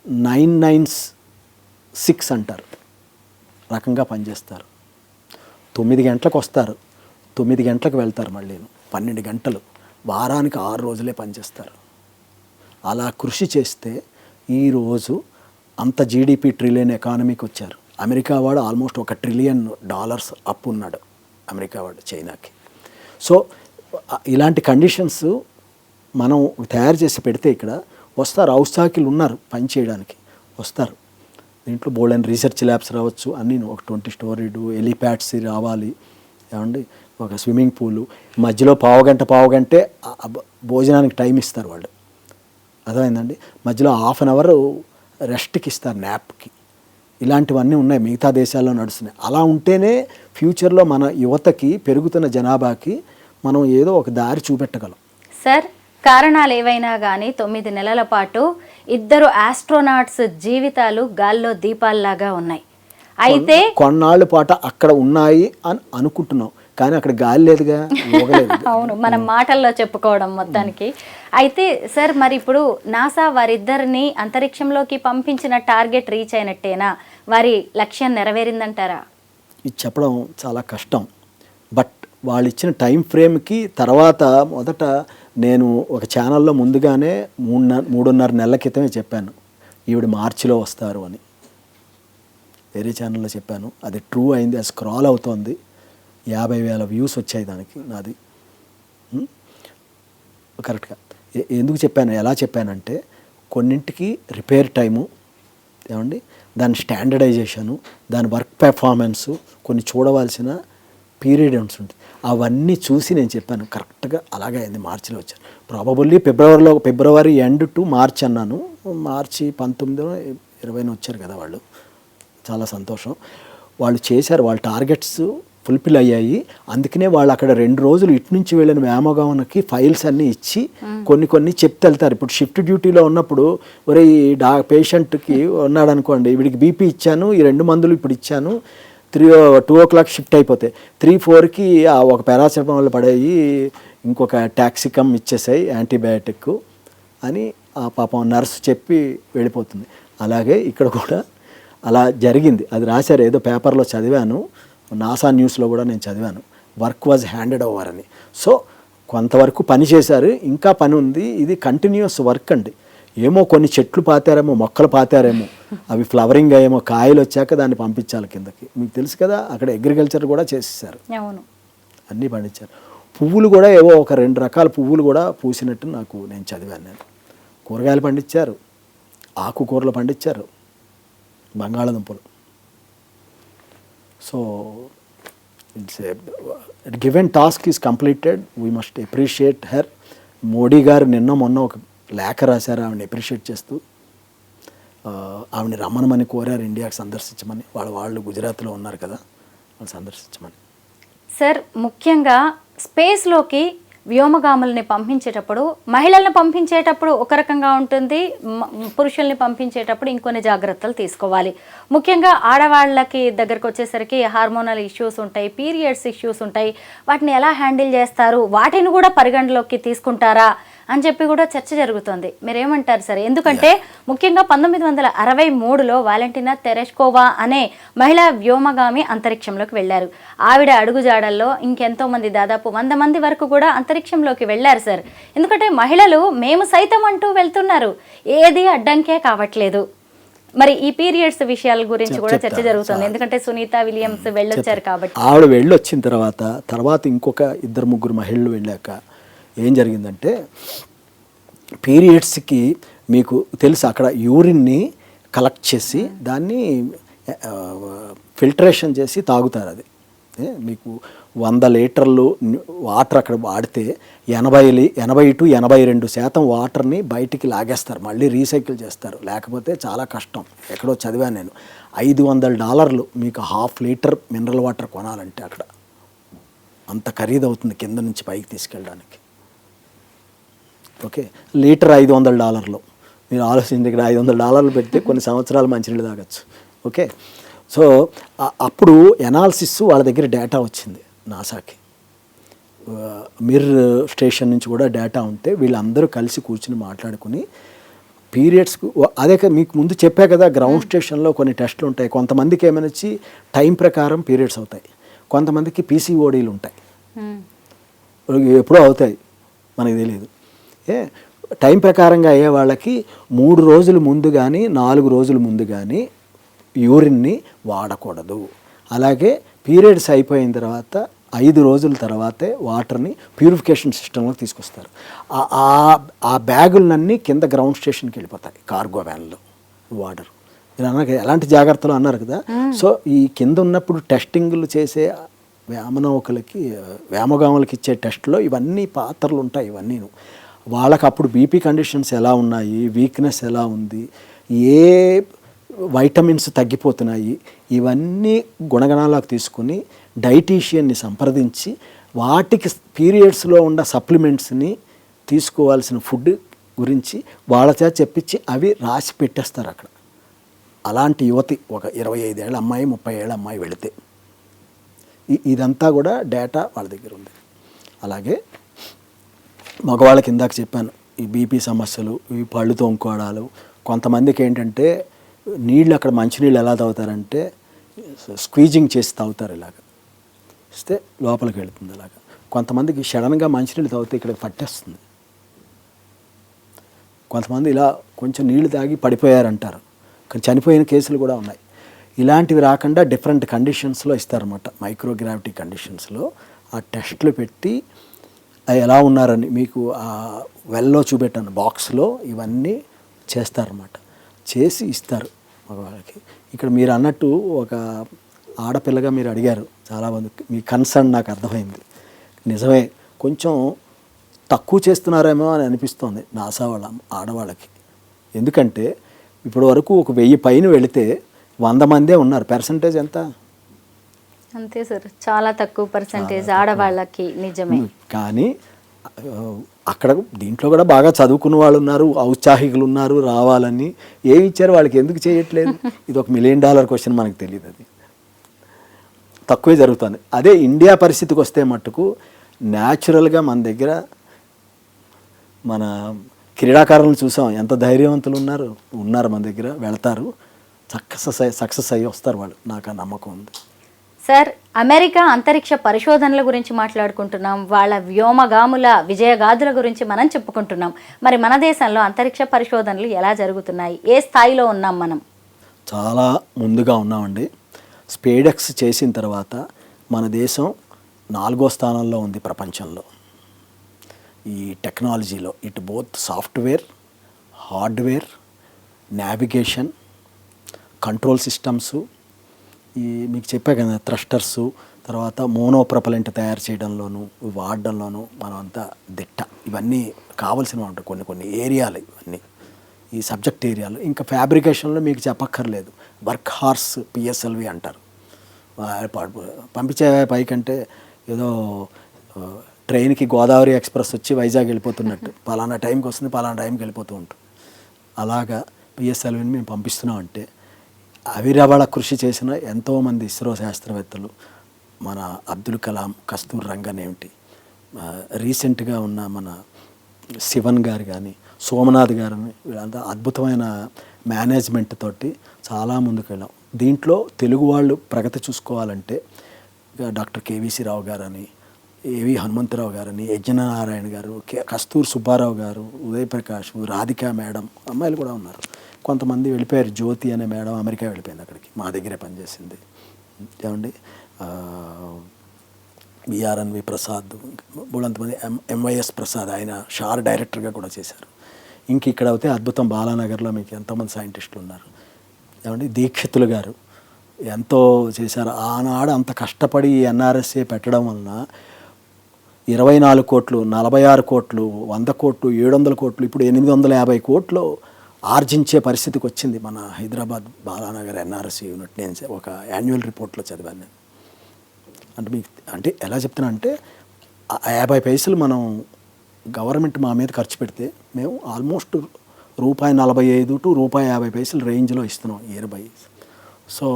C: 996 అంటారు రకంగా పనిచేస్తారు. 9 గంటలకు వస్తారు, 9 గంటలకు వెళ్తారు, మళ్ళీ 12 గంటలు, వారానికి 6 రోజులే పనిచేస్తారు. అలా కృషి చేస్తే ఈరోజు అంత జీడిపి ట్రిలియన్ ఎకానమీకి వచ్చారు. అమెరికా వాడు ఆల్మోస్ట్ $1 ట్రిలియన్ అప్పు ఉన్నాడు అమెరికా వాడు చైనాకి. సో ఇలాంటి కండిషన్స్ మనం తయారు చేసి పెడితే ఇక్కడ వస్తారు, ఔత్సాహికులు ఉన్నారు పని చేయడానికి వస్తారు. దీంట్లో బోల్డెన్ రీసెర్చ్ ల్యాబ్స్ రావచ్చు, అన్నీ ఒక 20 స్టోరీడ్ హెలీప్యాడ్స్ రావాలి, ఏమండి ఒక స్విమ్మింగ్ పూలు, మధ్యలో పావుగంట భోజనానికి టైం ఇస్తారు వాళ్ళు, అర్థమైందండి. మధ్యలో ½ అన్ అవర్ రెస్ట్కి ఇస్తారు, న్యాప్కి. ఇలాంటివన్నీ ఉన్నాయి, మిగతా దేశాల్లో నడుస్తున్నాయి. అలా ఉంటేనే ఫ్యూచర్లో మన యువతకి, పెరుగుతున్న జనాభాకి మనం ఏదో ఒక దారి చూపెట్టగలం.
B: సార్, కారణాలు ఏవైనా కానీ 9 నెలల పాటు 2 ఆస్ట్రోనాట్స్ జీవితాలు గాల్లో దీపాల్లాగా ఉన్నాయి. అయితే
C: కొన్నాళ్ళ పాటు అక్కడ ఉన్నాయి అని అనుకుంటున్నాం, కానీ అక్కడ గాలి లేదుగా.
B: అవును, మనం మాటల్లో చెప్పుకోవడం మొత్తానికి. అయితే సార్, మరి ఇప్పుడు నాసా వారిద్దరిని అంతరిక్షంలోకి పంపించిన టార్గెట్ రీచ్ అయినట్టేనా? వారి లక్ష్యం నెరవేరిందంటారా?
C: ఇది చెప్పడం చాలా కష్టం. బట్ వాళ్ళు ఇచ్చిన టైం ఫ్రేమ్కి తర్వాత మొదట నేను ఒక ఛానల్లో ముందుగానే 3.5 నెలల క్రితమే చెప్పాను ఈవిడ మార్చిలో వస్తారు అని. వేరే ఛానల్లో చెప్పాను, అది ట్రూ అయింది. అది స్క్రాల్ అవుతోంది, 50,000 వ్యూస్ వచ్చాయి దానికి నాది. కరెక్ట్గా ఎందుకు చెప్పాను, ఎలా చెప్పానంటే కొన్నింటికి రిపేర్ టైము, ఏమండి దాని స్టాండర్డైజేషను, దాని వర్క్ పెర్ఫార్మెన్సు, కొన్ని చూడవలసిన పీరియడ్ ఉంటుంది. అవన్నీ చూసి నేను చెప్పాను, కరెక్ట్గా అలాగే అయింది. మార్చిలో వచ్చారు. Probably February end to March అన్నాను. మార్చి 19, 20 వచ్చారు కదా వాళ్ళు. చాలా సంతోషం. వాళ్ళు చేశారు, వాళ్ళ టార్గెట్స్ ఫుల్ఫిల్ అయ్యాయి. అందుకనే వాళ్ళు అక్కడ 2 రోజులు ఇటు నుంచి వెళ్ళిన వ్యామోగమనకి ఫైల్స్ అన్నీ ఇచ్చి కొన్ని చెప్తే వెళ్తారు. ఇప్పుడు షిఫ్ట్ డ్యూటీలో ఉన్నప్పుడు ఒరే ఈ పేషెంట్కి ఉన్నాడు అనుకోండి, వీడికి బీపీ ఇచ్చాను, ఈ 2 మందులు ఇప్పుడు ఇచ్చాను, 2 o'clock షిఫ్ట్ అయిపోతాయి, 3-4కి ఒక పారాసిటమాల్ పడేయి, ఇంకొక టాక్సికమ్ ఇచ్చేసాయి యాంటీబయాటిక్ అని ఆ పాపం నర్సు చెప్పి వెళ్ళిపోతుంది. అలాగే ఇక్కడ కూడా అలా జరిగింది. అది రాశారు, ఏదో పేపర్లో చదివాను, నాసా న్యూస్లో కూడా నేను చదివాను, వర్క్ వాజ్ హ్యాండెడ్ ఓవర్ అని. సో కొంతవరకు పని చేశారు, ఇంకా పని ఉంది. ఇది కంటిన్యూస్ వర్క్ అండి. ఏమో కొన్ని చెట్లు పాతారేమో, మొక్కలు పాతారేమో, అవి ఫ్లవరింగ్ అయ్యేమో, కాయలు వచ్చాక దాన్ని పంపించాలి కిందకి. మీకు తెలుసు కదా, అక్కడ అగ్రికల్చర్ కూడా చేసేసారు, అన్నీ పండించారు. పువ్వులు కూడా ఏవో ఒక 2 రకాల పువ్వులు కూడా పూసినట్టు నేను చదివాను. నేను కూరగాయలు పండించారు, ఆకుకూరలు పండించారు, బంగాళదుంపలు. So it's given task is completed, we must appreciate her. Modi గారు మొన్న ఒక లేఖ రాశారు ఆవిడని అప్రిషియేట్ చేస్తూ. ఆవిడని రమ్మనమని కోరారు, ఇండియాకి సందర్శించమని. వాళ్ళు గుజరాత్లో ఉన్నారు కదా, వాళ్ళు సందర్శించమని.
B: సార్, ముఖ్యంగా స్పేస్లోకి వ్యోమగాముల్ని పంపించేటప్పుడు, మహిళల్ని పంపించేటప్పుడు ఒక రకంగా ఉంటుంది, పురుషుల్ని పంపించేటప్పుడు ఇంకొన్ని జాగ్రత్తలు తీసుకోవాలి. ముఖ్యంగా ఆడవాళ్ళకి దగ్గరకు వచ్చేసరికి హార్మోనల్ ఇష్యూస్ ఉంటాయి, పీరియడ్స్ ఇష్యూస్ ఉంటాయి. వాటిని ఎలా హ్యాండిల్ చేస్తారు, వాటిని కూడా పరిగణలోకి తీసుకుంటారా అని చెప్పి కూడా చర్చ జరుగుతుంది. మీరేమంటారు సార్? ఎందుకంటే ముఖ్యంగా 1963లో వాలెంటినా తెరెష్కోవా అనే మహిళా వ్యోమగామి అంతరిక్షంలోకి వెళ్ళారు. ఆవిడ అడుగుజాడల్లో ఇంకెంతో మంది, దాదాపు 100 మంది వరకు కూడా అంతరిక్షంలోకి వెళ్ళారు సార్. ఎందుకంటే మహిళలు మేము సైతం అంటూ వెళ్తున్నారు, ఏది అడ్డంకే కావట్లేదు. మరి ఈ పీరియడ్స్ విషయాల గురించి కూడా చర్చ జరుగుతుంది, ఎందుకంటే సునీత విలియమ్స్ వెళ్ళొచ్చారు కాబట్టి.
C: ఆవిడ వెళ్ళొచ్చిన తర్వాత ఇంకొక 2-3 మహిళలు వెళ్ళాక ఏం జరిగిందంటే, పీరియడ్స్కి మీకు తెలుసు అక్కడ యూరిన్ని కలెక్ట్ చేసి దాన్ని ఫిల్టరేషన్ చేసి తాగుతారు. అది మీకు 100 లీటర్లు వాటర్ అక్కడ వాడితే 80 to 82% వాటర్ని బయటికి లాగేస్తారు, మళ్ళీ రీసైకిల్ చేస్తారు. లేకపోతే చాలా కష్టం. ఎక్కడో చదివాను నేను, $500 మీకు 1/2 లీటర్ మినరల్ వాటర్ కొనాలంటే అక్కడ అంత ఖరీదు అవుతుంది కింద నుంచి పైకి తీసుకెళ్ళడానికి. Okay, litre $500. మీరు ఆలోచించి ఇక్కడ $500 పెడితే కొన్ని సంవత్సరాలు మంచినీళ్ళు తాగొచ్చు. ఓకే, సో అప్పుడు ఎనాలిసిస్ వాళ్ళ దగ్గర డేటా వచ్చింది నాసాకి, మిర్ స్టేషన్ నుంచి కూడా డేటా ఉంటే వీళ్ళందరూ కలిసి కూర్చుని మాట్లాడుకుని పీరియడ్స్కు అదే మీకు ముందు చెప్పా కదా, గ్రౌండ్ స్టేషన్లో కొన్ని టెస్టులు ఉంటాయి. కొంతమందికి ఏమైనా వచ్చి టైం ప్రకారం పీరియడ్స్ అవుతాయి, కొంతమందికి పీసీఓడీలు ఉంటాయి, ఎప్పుడో అవుతాయి మనకి తెలియదు. టైం ప్రకారంగా అయ్యే వాళ్ళకి 3 రోజుల ముందు కానీ 4 రోజుల ముందు కానీ యూరిన్ని వాడకూడదు. అలాగే పీరియడ్స్ అయిపోయిన తర్వాత 5 రోజుల తర్వాతే వాటర్ని ప్యూరిఫికేషన్ సిస్టంలోకి తీసుకొస్తారు. ఆ బ్యాగులన్నీ కింద గ్రౌండ్ స్టేషన్కి వెళ్ళిపోతాయి, కార్గో వ్యాన్లో వాటర్. మీరు అన్నారు ఎలాంటి జాగ్రత్తలు అన్నారు కదా. సో ఈ కింద ఉన్నప్పుడు టెస్టింగ్లు చేసే వ్యామగాములకి ఇచ్చే టెస్ట్లో ఇవన్నీ పాత్రలు ఉంటాయి. ఇవన్నీ వాళ్ళకి అప్పుడు బీపీ కండిషన్స్ ఎలా ఉన్నాయి, వీక్నెస్ ఎలా ఉంది, ఏ వైటమిన్స్ తగ్గిపోతున్నాయి, ఇవన్నీ గుణగణాలకు తీసుకుని డైటీషియన్ని సంప్రదించి వాటికి పీరియడ్స్లో ఉన్న సప్లిమెంట్స్ని తీసుకోవాల్సిన ఫుడ్ గురించి వాళ్ళ చేత చెప్పించి అవి రాసి పెట్టేస్తారు అక్కడ. అలాంటి యువతి ఒక 25 ఏళ్ళ అమ్మాయి 30 ఏళ్ళ అమ్మాయి వెళితే ఇదంతా కూడా డేటా వాళ్ళ దగ్గర ఉంది. అలాగే మగవాళ్ళకి ఇందాక చెప్పాను, ఈ బీపీ సమస్యలు, ఈ పళ్ళు తోముకోవడాలు, కొంతమందికి ఏంటంటే నీళ్ళు అక్కడ మంచినీళ్ళు ఎలా తాగుతారంటే స్క్వీజింగ్ చేసి తాగుతారు, ఇలాగ ఇస్తే లోపలికి వెళుతుంది. అలాగా కొంతమందికి సడన్గా మంచినీళ్ళు తాగితే ఇక్కడ పట్టేస్తుంది. కొంతమంది ఇలా కొంచెం నీళ్లు తాగి పడిపోయారంటారు, కానీ చనిపోయిన కేసులు కూడా ఉన్నాయి. ఇలాంటివి రాకుండా డిఫరెంట్ కండిషన్స్లో ఇస్తారన్నమాట. మైక్రోగ్రావిటీ కండిషన్స్లో ఆ టెస్ట్లు పెట్టి ఎలా ఉన్నారని మీకు ఆ వెల్లో చూపెట్టాను బాక్స్లో ఇవన్నీ చేస్తారన్నమాట, చేసి ఇస్తారు మగవాళ్ళకి. ఇక్కడ మీరు అన్నట్టు ఒక ఆడపిల్లగా మీరు అడిగారు చాలామంది, మీ కన్సర్న్ నాకు అర్థమైంది. నిజమే, కొంచెం తక్కువ చేస్తున్నారేమో అని అనిపిస్తోంది నాసా వాళ్ళ ఆడవాళ్ళకి. ఎందుకంటే ఇప్పటి వరకు ఒక 1000 పైన వెళితే 100 మందే ఉన్నారు. పర్సంటేజ్ ఎంత?
B: అంతే సార్, చాలా తక్కువ పర్సంటేజ్ ఆడవాళ్ళకి. నిజమే, కానీ
C: అక్కడ దీంట్లో కూడా బాగా చదువుకున్న వాళ్ళు ఉన్నారు, ఔత్సాహికులు ఉన్నారు, రావాలని. ఏమి ఇచ్చారు వాళ్ళకి, ఎందుకు చేయట్లేదు? ఇది ఒక $1 మిలియన్ క్వశ్చన్, మనకు తెలియదు. అది తక్కువే జరుగుతుంది. అదే ఇండియా పరిస్థితికి వస్తే మట్టుకు న్యాచురల్గా మన దగ్గర మన క్రీడాకారులను చూసాం, ఎంత ధైర్యవంతులు ఉన్నారు మన దగ్గర, వెళతారు, సక్సెస్ అయ్యి వస్తారు వాళ్ళు. నాకు ఆ నమ్మకం ఉంది.
B: సార్, అమెరికా అంతరిక్ష పరిశోధనల గురించి మాట్లాడుకుంటున్నాం, వాళ్ళ వ్యోమగాముల విజయగాథల గురించి మనం చెప్పుకుంటున్నాం. మరి మన దేశంలో అంతరిక్ష పరిశోధనలు ఎలా జరుగుతున్నాయి, ఏ స్థాయిలో ఉన్నాం మనం?
C: చాలా ముందుగా ఉన్నామండి. స్పేడెక్స్ చేసిన తర్వాత మన దేశం 4వ స్థానంలో ఉంది ప్రపంచంలో ఈ టెక్నాలజీలో. ఇటు both software, hardware, navigation, control systems, ఈ మీకు చెప్పా కదా థ్రస్టర్సు, తర్వాత మోనోప్రొపలెంట్ తయారు చేయడంలోనూ వాడడంలోనూ మనం అంతా దిట్ట. ఇవన్నీ కావాల్సినవి ఉంటాయి కొన్ని ఏరియాలు, ఇవన్నీ ఈ సబ్జెక్ట్ ఏరియాలు. ఇంకా ఫ్యాబ్రికేషన్లో మీకు చెప్పక్కర్లేదు, వర్క్ హార్స్ పిఎస్ఎల్వి అంటారు. పంపించే పైకంటే ఏదో ట్రైన్కి గోదావరి ఎక్స్ప్రెస్ వచ్చి వైజాగ్ వెళ్ళిపోతున్నట్టు, పలానా టైంకి వస్తుంది, పలానా టైంకి వెళ్ళిపోతూ ఉంటుంది. అలాగా పిఎస్ఎల్విని మేము పంపిస్తున్నాం. అంటే అవిరవళ కృషి చేసిన ఎంతోమంది ఇస్రో శాస్త్రవేత్తలు, మన అబ్దుల్ కలాం, కస్తూర్ రంగన్ ఏమిటి, రీసెంట్గా ఉన్న మన శివన్ గారు కానీ, సోమనాథ్ గారిని, వీళ్ళంతా అద్భుతమైన మేనేజ్మెంట్ తోటి చాలా ముందుకు వెళ్ళాం. దీంట్లో తెలుగు వాళ్ళు ప్రగతి చూసుకోవాలంటే డాక్టర్ కేవీసీ రావు గారని, ఏవి హనుమంతరావు గారని, యజ్ఞనారాయణ గారు, కస్తూర్ సుబ్బారావు గారు, ఉదయ్ ప్రకాష్, రాధిక మేడం, అమ్మాయిలు కూడా ఉన్నారు. కొంతమంది వెళ్ళిపోయారు. జ్యోతి అనే మేడం అమెరికా వెళ్ళిపోయింది, అక్కడికి మా దగ్గరే పనిచేసింది. ఏమండి బిఆర్ఎన్వి ప్రసాద్, బోళంతమంది, ఎంవైఎస్ ప్రసాద్, ఆయన షార్ డైరెక్టర్గా కూడా చేశారు. ఇంక ఇక్కడ అయితే అద్భుతం బాలానగర్లో మీకు ఎంతోమంది సైంటిస్టులు ఉన్నారు. ఏమండి దీక్షితులు గారు ఎంతో చేశారు. ఆనాడు అంత కష్టపడి ఎన్ఆర్ఎస్ఏ పెట్టడం వలన 24 కోట్లు, 46 కోట్లు, 100 కోట్లు, 700 కోట్లు, ఇప్పుడు 850 కోట్లు ఆర్జించే పరిస్థితికి వచ్చింది మన హైదరాబాద్ బాలానగర్ ఎన్ఆర్ఎస్ఏ యూనిట్. నేను ఒక యాన్యువల్ రిపోర్ట్లో చదివాను నేను. అంటే మీకు అంటే ఎలా చెప్తున్నా అంటే 50 పైసలు మనం గవర్నమెంట్ మా మీద ఖర్చు పెడితే మేము ఆల్మోస్ట్ ₹45 టు ₹50 రేంజ్లో ఇస్తున్నాం ఇయర్ బై. సో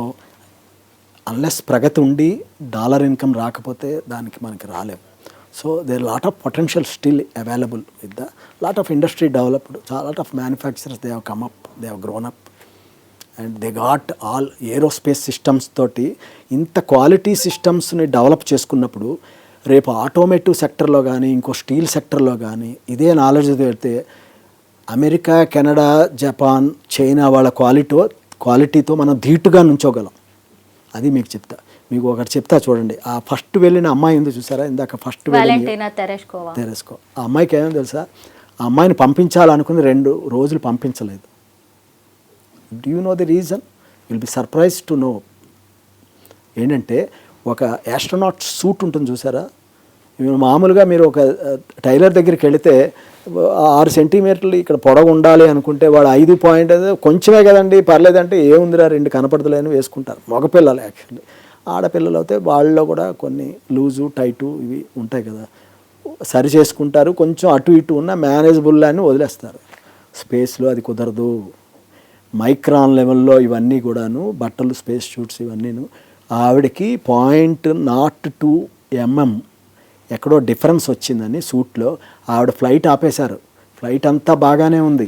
C: అన్లెస్ ప్రగతి ఉండి డాలర్ ఇన్కమ్ రాకపోతే దానికి మనకి రాలేము. So there lot of potential still available with the lot of industry developed, lot of manufacturers they have come up, they have grown up and they got all aerospace systems తోటి ఇంత quality సిస్టమ్స్ని develop చేసుకున్నప్పుడు రేపు automotive సెక్టర్లో కానీ ఇంకో steel సెక్టర్లో కానీ ఇదే నాలెడ్జ్ పెడితే అమెరికా, కెనడా, జపాన్, చైనా వాళ్ళ క్వాలిటీతో మనం ధీటుగా నుంచోగలం. అది మీకు చెప్తా. మీకు ఒకటి చెప్తా చూడండి. ఆ ఫస్ట్ వెళ్ళిన అమ్మాయి ఉంది చూసారా, ఇందాక ఫస్ట్ తెరేస్కో. ఆ అమ్మాయికి ఏమో తెలుసా, ఆ అమ్మాయిని పంపించాలనుకుని 2 రోజులు పంపించలేదు. Do you know the reason? Will be surprise to know. ఏంటంటే ఒక యాస్ట్రోనాట్ సూట్ ఉంటుంది చూసారా, మామూలుగా మీరు ఒక టైలర్ దగ్గరికి వెళితే 6 సెంటీమీటర్లు ఇక్కడ పొడవు ఉండాలి అనుకుంటే వాడు 5 పాయింట్ కొంచెమే కదండి పర్లేదంటే ఏముందిరా 2 కనపడతలేని వేసుకుంటారు మగపిల్లలు. యాక్చువల్లీ ఆడపిల్లలు అయితే వాళ్ళలో కూడా కొన్ని లూజు టైటు ఇవి ఉంటాయి కదా, సరి చేసుకుంటారు. కొంచెం అటు ఇటు ఉన్న మేనేజబుల్ అని వదిలేస్తారు. స్పేస్లో అది కుదరదు. మైక్రాన్ లెవెల్లో ఇవన్నీ కూడాను బట్టలు, స్పేస్ షూట్స్ ఇవన్నీను. ఆవిడకి 0.02 mm ఎక్కడో డిఫరెన్స్ వచ్చిందని సూట్లో ఆవిడ ఫ్లైట్ ఆపేశారు. ఫ్లైట్ అంతా బాగానే ఉంది.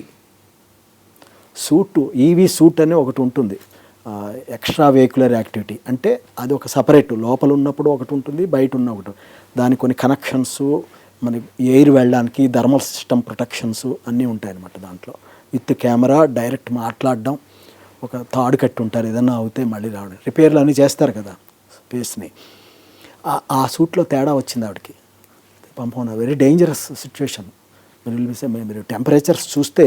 C: సూటు ఈవీ సూట్ అని ఒకటి ఉంటుంది, ఎక్స్ట్రా వెహికులర్ యాక్టివిటీ అంటే అది ఒక సపరేట్, లోపల ఉన్నప్పుడు ఒకటి ఉంటుంది, బయట ఉన్న ఒకటి. దానికి కొన్ని కనెక్షన్స్, మన ఎయిర్ వెళ్ళడానికి థర్మల్ సిస్టమ్ ప్రొటెక్షన్స్ అన్నీ ఉంటాయన్నమాట దాంట్లో. విత్ కెమెరా డైరెక్ట్ మాట్లాడడం, ఒక తాడు కట్టి ఉంటారు, ఏదన్నా అవుతే మళ్ళీ రావడం, రిపేర్లు అన్నీ చేస్తారు కదా స్పేస్ని. ఆ సూట్లో తేడా వచ్చింది ఆవిడకి. Pampana very dangerous situation. మీరు టెంపరేచర్స్ చూస్తే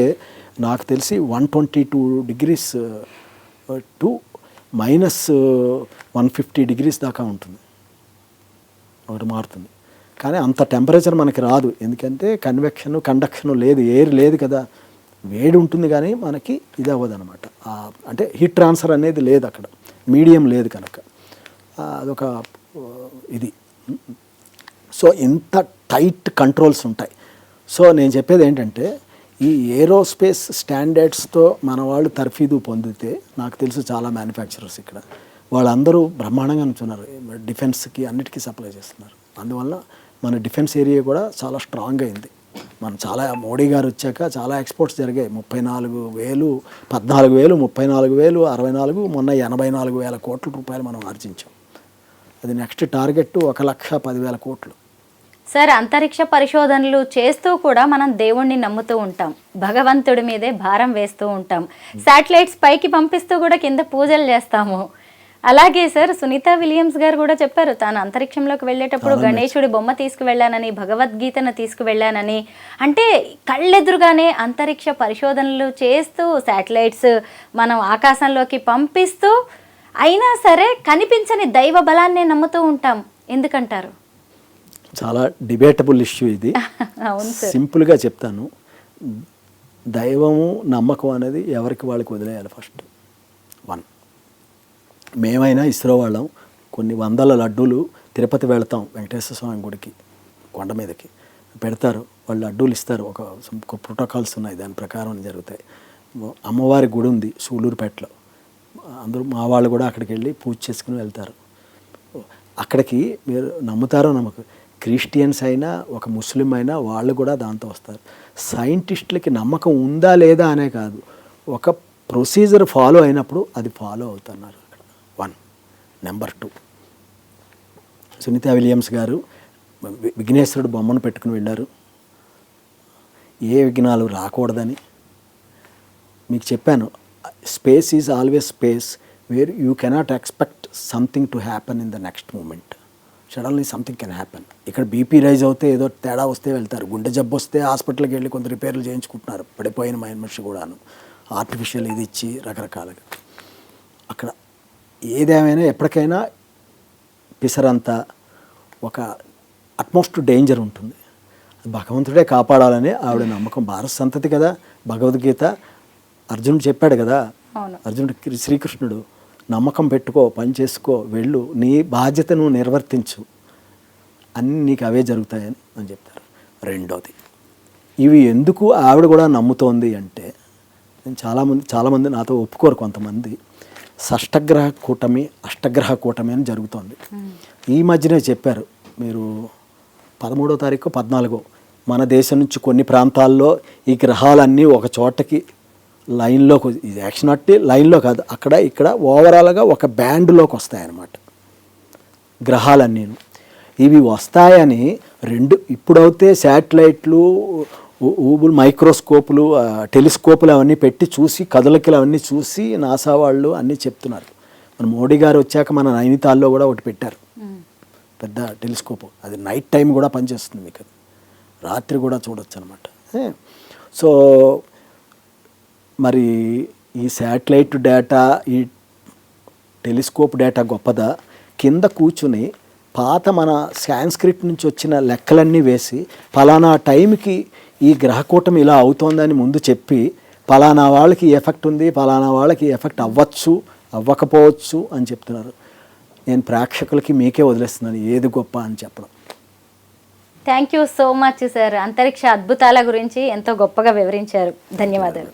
C: నాకు తెలిసి 122 degrees టు -150 degrees దాకా ఉంటుంది, ఒకటి మారుతుంది. కానీ అంత టెంపరేచర్ మనకి రాదు, ఎందుకంటే కండక్షన్ లేదు, ఎయిర్ లేదు కదా. వేడి ఉంటుంది కానీ మనకి ఇది అవ్వదు అనమాట. అంటే హీట్ ట్రాన్స్ఫర్ అనేది లేదు అక్కడ, మీడియం లేదు కనుక అదొక ఇది. సో ఇంత టైట్ కంట్రోల్స్ ఉంటాయి. సో నేను చెప్పేది ఏంటంటే ఈ ఏరోస్పేస్ స్టాండర్డ్స్తో మన వాళ్ళు తర్ఫీదు పొందితే, నాకు తెలుసు చాలా మ్యానుఫ్యాక్చరర్స్ ఇక్కడ వాళ్ళందరూ బ్రహ్మాండంగా ఉంటున్నారు, డిఫెన్స్కి అన్నిటికీ సప్లై చేస్తున్నారు. అందువల్ల మన డిఫెన్స్ ఏరియా కూడా చాలా స్ట్రాంగ్ అయింది. మనం చాలా మోడీ గారు వచ్చాక చాలా ఎక్స్పోర్ట్స్ జరిగాయి. 34,000, 14,000, 34,000, 64, మొన్న 84,000 కోట్ల రూపాయలు మనం ఆర్జించాం. అది నెక్స్ట్ టార్గెట్ 1,10,000 కోట్లు.
B: సార్, అంతరిక్ష పరిశోధనలు చేస్తూ కూడా మనం దేవుణ్ణి నమ్ముతూ ఉంటాం, భగవంతుడి మీదే భారం వేస్తూ ఉంటాం, శాటిలైట్స్ పైకి పంపిస్తూ కూడా కింద పూజలు చేస్తాము. అలాగే సార్, సునీత విలియమ్స్ గారు కూడా చెప్పారు, తాను అంతరిక్షంలోకి వెళ్ళేటప్పుడు గణేశుడి బొమ్మ తీసుకువెళ్ళానని, భగవద్గీతను తీసుకువెళ్ళానని. అంటే కళ్ళెదురుగానే అంతరిక్ష పరిశోధనలు చేస్తూ శాటిలైట్స్ మనం ఆకాశంలోకి పంపిస్తూ అయినా సరే కనిపించని దైవ బలాన్నే నమ్ముతూ ఉంటాం. ఎందుకంటారు?
C: చాలా డిబేటబుల్ ఇష్యూ ఇది.
B: అవును సార్.
C: సింపుల్గా చెప్తాను, దైవము నమ్మకం అనేది ఎవరికి వాళ్ళకి వదిలేయాలి. ఫస్ట్ 1, మేమైనా ఇస్రో వాళ్ళం కొన్ని 100 లడ్డూలు తిరుపతి వెళ్తాం, వెంకటేశ్వర స్వామి గుడికి కొండ మీదకి పెడతారు, వాళ్ళు లడ్డూలు ఇస్తారు. ఒక ప్రోటోకాల్స్ ఉన్నాయి, దాని ప్రకారం జరుగుతాయి. అమ్మవారి గుడి ఉంది సూలూరుపేటలో, అందరూ మా వాళ్ళు కూడా అక్కడికి వెళ్ళి పూజ చేసుకుని వెళ్తారు. అక్కడికి మీరు నమ్ముతారో నమ్మకం, క్రిస్టియన్స్ అయినా ఒక ముస్లిం అయినా వాళ్ళు కూడా దాంతో వస్తారు. సైంటిస్టులకి నమ్మకం ఉందా లేదా అనే కాదు, ఒక ప్రొసీజర్ ఫాలో అయినప్పుడు అది ఫాలో అవుతున్నారు అక్కడ. 1. నెంబర్ 2, సునీత విలియమ్స్ గారు విఘ్నేశ్వరుడు బొమ్మను పెట్టుకుని వెళ్ళారు, ఏ విఘ్నాలు రాకూడదని. మీకు చెప్పాను, space is always space where you cannot expect something to happen in the next moment. Suddenly something can happen. ఇక్కడ బీపీ రైజ్ అవుతే ఏదో తేడా వస్తే వెళ్తారు, గుండె జబ్బు వస్తే హాస్పిటల్కి వెళ్ళి కొంత రిపేర్లు చేయించుకుంటున్నారు, పడిపోయిన మనిషి కూడాను, ఆర్టిఫిషియల్ ఇది ఇచ్చి రకరకాలుగా. అక్కడ ఏదేమైనా ఎప్పటికైనా పిసరంతా ఒక అట్మోస్ట్ డేంజర్ ఉంటుంది. భగవంతుడే కాపాడాలని ఆవిడ నమ్మకం. భారత సంతతి కదా, భగవద్గీత అర్జునుడు చెప్పాడు కదా,
B: అవును.
C: అర్జునుడు శ్రీకృష్ణుడు నమ్మకం పెట్టుకో, పని చేసుకో, వెళ్ళు, నీ బాధ్యతను నిర్వర్తించు, అన్నీ నీకు అవే జరుగుతాయని అని చెప్తారు. రెండోది, ఇవి ఎందుకు ఆవిడ కూడా నమ్ముతోంది అంటే, నేను చాలామంది నాతో ఒప్పుకోరు కొంతమంది, షష్టగ్రహ కూటమి అష్టగ్రహ కూటమి అని జరుగుతోంది. ఈ మధ్యనే చెప్పారు మీరు 13వ తారీఖు 14 మన దేశం నుంచి కొన్ని ప్రాంతాల్లో ఈ గ్రహాలన్నీ ఒక చోటకి లైన్లోకి, ఇది యాక్షన్ అట్టి లైన్లో కాదు, అక్కడ ఇక్కడ ఓవరాల్గా ఒక బ్యాండ్లోకి వస్తాయన్నమాట గ్రహాలన్నీ. ఇవి వస్తాయని ఇప్పుడైతే శాటిలైట్లు, ఊబుల్ మైక్రోస్కోపులు, టెలిస్కోపులు అవన్నీ పెట్టి చూసి, కదలికలు అవన్నీ చూసి నాసా వాళ్ళు అన్నీ చెప్తున్నారు. మన మోడీ గారు వచ్చాక మన నైనితాల్లో కూడా ఒకటి పెట్టారు, పెద్ద టెలిస్కోప్. అది నైట్ టైం కూడా పనిచేస్తుంది, మీకు అది రాత్రి కూడా చూడొచ్చు అనమాట. సో మరి ఈ శాటిలైట్ డేటా, ఈ టెలిస్కోప్ డేటా గొప్పదా? కింద కూర్చుని పాత మన సాంస్క్రిట్ నుంచి వచ్చిన లెక్కలన్నీ వేసి పలానా టైంకి ఈ గ్రహకూటమి ఇలా అవుతోందని ముందు చెప్పి, పలానా వాళ్ళకి ఎఫెక్ట్ ఉంది, పలానా వాళ్ళకి ఎఫెక్ట్ అవ్వచ్చు, అవ్వకపోవచ్చు అని చెప్తున్నారు. నేను ప్రేక్షకులకి మీకే వదిలేస్తున్నాను ఏది గొప్ప అని చెప్పడం.
B: Thank you so much sir. అంతరిక్ష అద్భుతాల గురించి ఎంతో గొప్పగా వివరించారు. ధన్యవాదాలు.